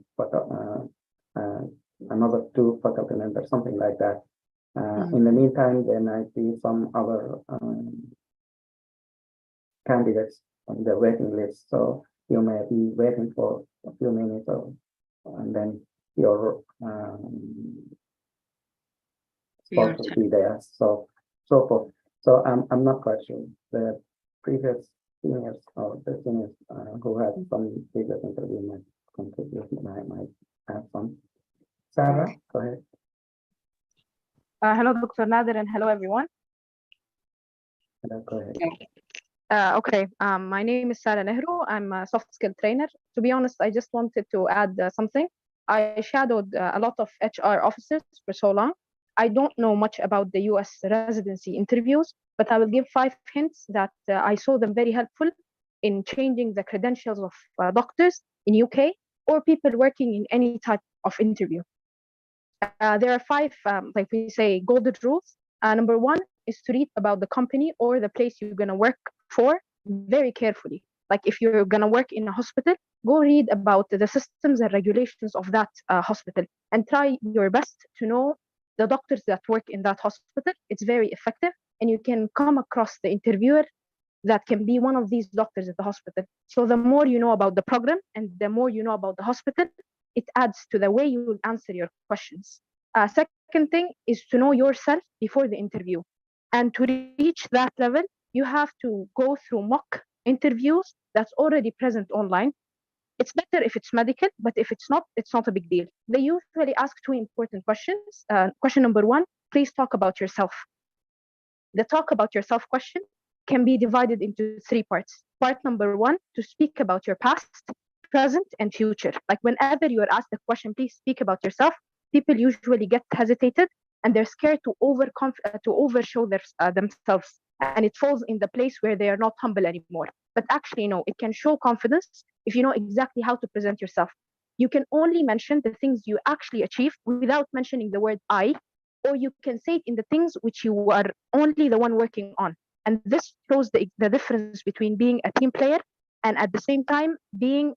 another 2 faculty members, something like that. In the meantime, there might be some other candidates on the waiting list. So you may be waiting for a few minutes, and then your spot will be there. So forth. So I'm not quite sure. The previous seniors or the seniors who had some previous interview might contribute, and I might have some. Sarah, go ahead. Hello, Dr. Nader, and hello, everyone. Hello, go ahead. Okay, my name is Sarah Nehru. I'm a soft skill trainer. To be honest, I just wanted to add something. I shadowed a lot of HR officers for so long. I don't know much about the US residency interviews, but I will give 5 hints that I saw them very helpful in changing the credentials of doctors in UK or people working in any type of interview. There are 5, like we say, golden rules. Number 1 is to read about the company or the place you're going to work for very carefully. Like if you're going to work in a hospital, go read about the systems and regulations of that hospital, and try your best to know the doctors that work in that hospital. It's very effective, and you can come across the interviewer that can be one of these doctors at the hospital. So the more you know about the program and the more you know about the hospital, it adds to the way you will answer your questions. Second thing is to know yourself before the interview. And to reach that level, you have to go through mock interviews that's already present online. It's better if it's medical, but if it's not a big deal. They usually ask 2 important questions. Question number 1, please talk about yourself. The talk about yourself question can be divided into 3 parts. Part number 1, to speak about your past, present, and future. Like whenever you are asked the question, please speak about yourself, people usually get hesitated and they're scared to overshow themselves, and it falls in the place where they are not humble anymore. But actually, no, it can show confidence if you know exactly how to present yourself. You can only mention the things you actually achieved without mentioning the word I, or you can say it in the things which you are only the one working on. And this shows the difference between being a team player and at the same time being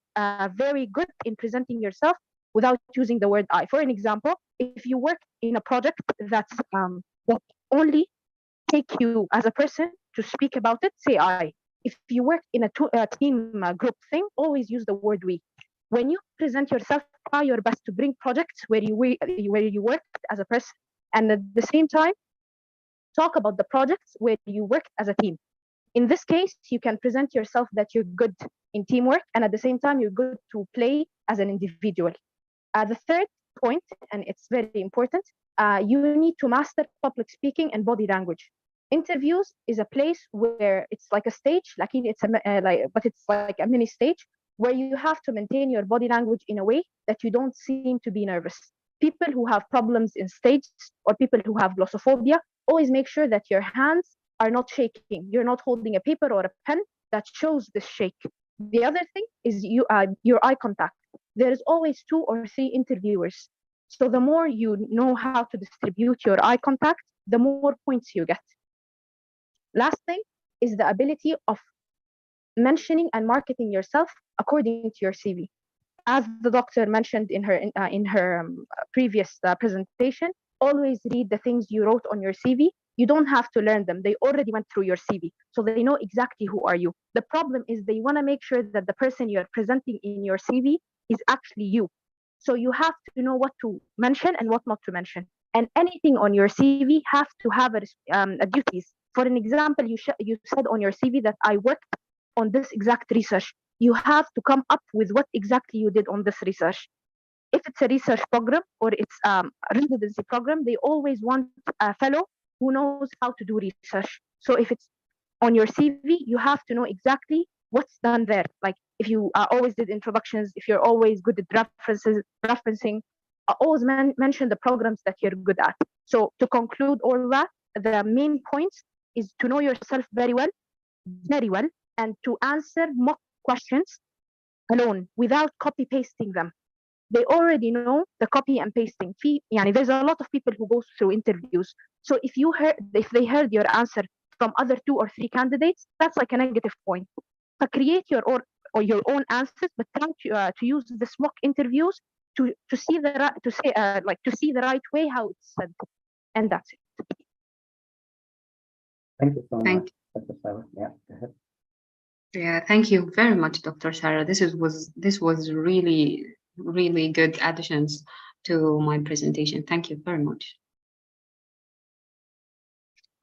very good in presenting yourself without using the word I. For an example, if you work in a project that's that only take you as a person to speak about it, say I. If you work in a team group thing, always use the word we. When you present yourself, try your best to bring projects where you work as a person, and at the same time, talk about the projects where you work as a team. In this case, you can present yourself that you're good in teamwork, and at the same time, you're good to play as an individual. The third point, and it's very important, you need to master public speaking and body language. Interviews is a place where it's like a stage, but it's like a mini stage where you have to maintain your body language in a way that you don't seem to be nervous. People who have problems in stage or people who have glossophobia, always make sure that your hands are not shaking. You're not holding a paper or a pen that shows this shake. The other thing is your eye contact. There is always 2 or 3 interviewers. So the more you know how to distribute your eye contact, the more points you get. Last thing is the ability of mentioning and marketing yourself according to your CV. As the doctor mentioned in her previous presentation, always read the things you wrote on your CV. You don't have to learn them. They already went through your CV, so they know exactly who are you. The problem is they want to make sure that the person you're presenting in your CV is actually you. So you have to know what to mention and what not to mention. And anything on your CV have to have a duties. For an example, you said on your CV that I worked on this exact research. You have to come up with what exactly you did on this research. If it's a research program or it's a residency program, they always want a fellow who knows how to do research. So if it's on your CV, you have to know exactly what's done there. Like if you always did introductions, if you're always good at referencing, always mention the programs that you're good at. So to conclude all that, the main point is to know yourself very well, and to answer mock questions alone without copy pasting them. They already know the copy and pasting. There's a lot of people who go through interviews. So if they heard your answer from other 2 or 3 candidates, that's like a negative point. So create your own answers, but try to use the mock interviews to see the right way how it's said, and that's it. Thank you so much, Thank Dr. Sarah. Yeah, go ahead. Yeah, thank you very much, Dr. Sarah. This was really, really good additions to my presentation. Thank you very much.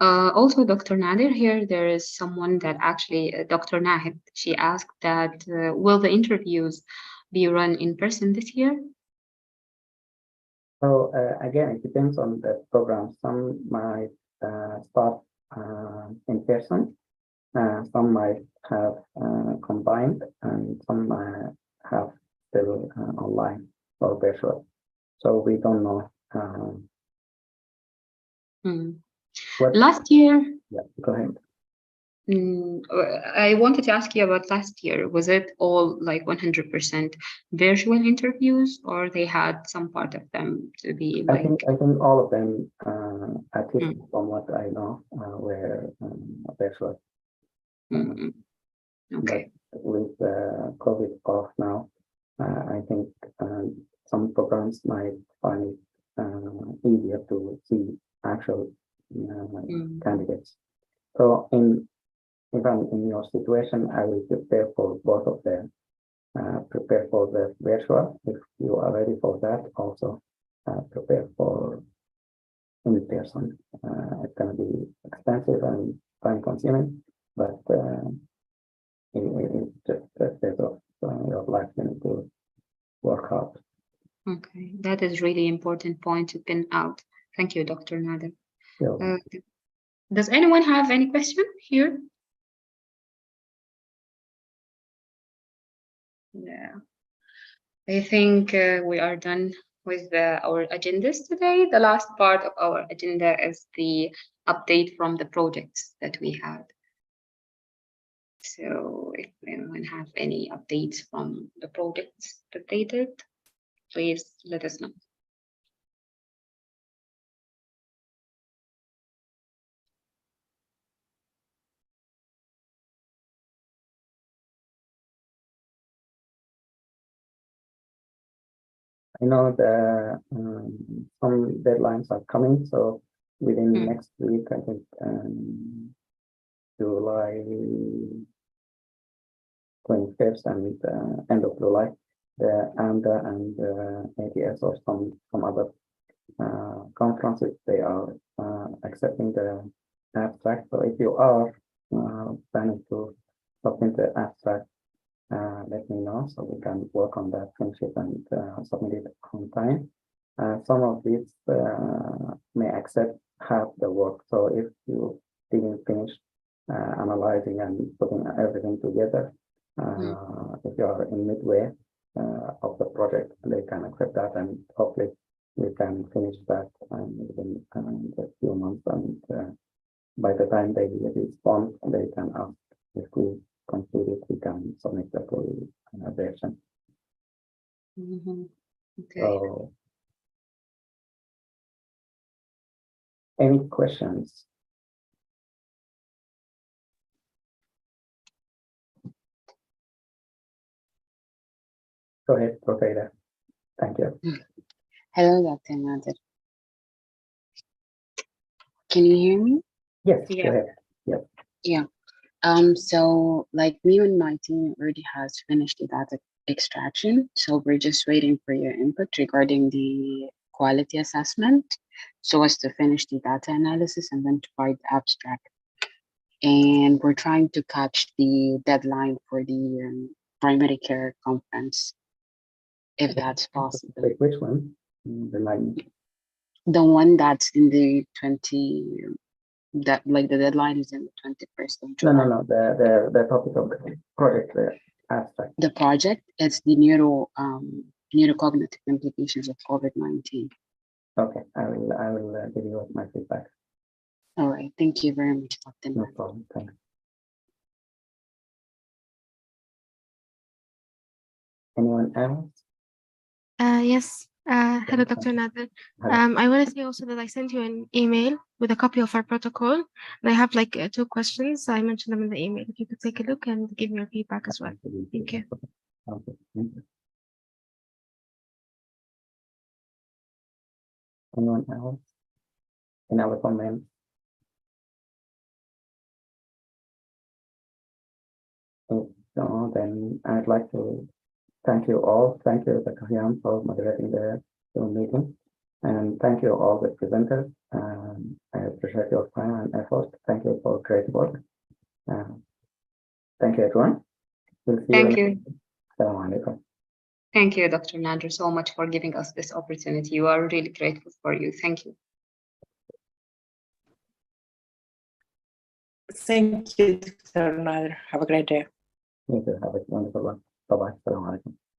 Also, Dr. Nadir, here there is someone that actually, Dr. Nahid, she asked that will the interviews be run in person this year? So again, it depends on the program. Some might start in person, some might have combined, and some have still online or virtual. So we don't know. Last year, yeah, go ahead. I wanted to ask you about last year. Was it all like 100% virtual interviews, or they had some part of them to be like? I think all of them, at least from what I know, were virtual. Okay. But with COVID off now, I think some programs might find it easier to see actual candidates. So even in your situation, I will prepare for both of them. Prepare for the virtual if you are ready for that. Also, prepare for in person. It's going to be expensive and time-consuming, but it's just a state of your life. You need to work hard. Okay, that is really important point to pin out. Thank you, Dr. Nader. Does anyone have any question here? Yeah, I think we are done with our agendas today. The last part of our agenda is the update from the projects that we had. So if anyone have any updates from the projects that they did, please let us know. I know the some deadlines are coming, so within next week, I think July 21st and end of July, the AMDA and ATS or some other conferences, they are accepting the abstract. So if you are planning to submit the abstract, let me know so we can work on that, finish it, and submit it on time. Some of these may accept half the work. So if you didn't finish analyzing and putting everything together, if you are in midway of the project, they can accept that, and hopefully we can finish that within a few months. And by the time they respond, they can ask if we conclude it, we can submit the full version. Okay. So, any questions? Go ahead, Professor. Thank you. Hello, Dr. Nader. Can you hear me? Yes, Yeah. go ahead. Yes. Yeah. So like me and my team already has finished the data extraction. So we're just waiting for your input regarding the quality assessment so as to finish the data analysis and then to write the abstract. And we're trying to catch the deadline for the primary care conference, if that's possible. Wait, which one? The line. The one that's in the 20, that like the deadline is in the 21st of July. No. The topic of the project, the abstract. The project is the neurocognitive implications of COVID-19. Okay, I will give you my feedback. All right, thank you very much, Dr. No Nader. problem. Thanks. Anyone else? Yes. Hello, Dr. Nader. Hello. I want to say also that I sent you an email with a copy of our protocol, and I have like 2 questions. I mentioned them in the email. If you could take a look and give me your feedback as well. Thank you. Okay, thank you. Anyone else? In our comments? If no, then I'd like to thank you all. Thank you, Dr. Hoyam, for moderating the meeting. And thank you all the presenters. I appreciate your time and effort. Thank you for great work. Thank you, everyone. We'll see Thank you. Assalamu alaikum. Thank you, Dr. Nader, so much for giving us this opportunity. We are really grateful for you. Thank you. Thank you, Dr. Nader. Have a great day. You too. Have a wonderful one. Bye-bye. Assalamu alaikum.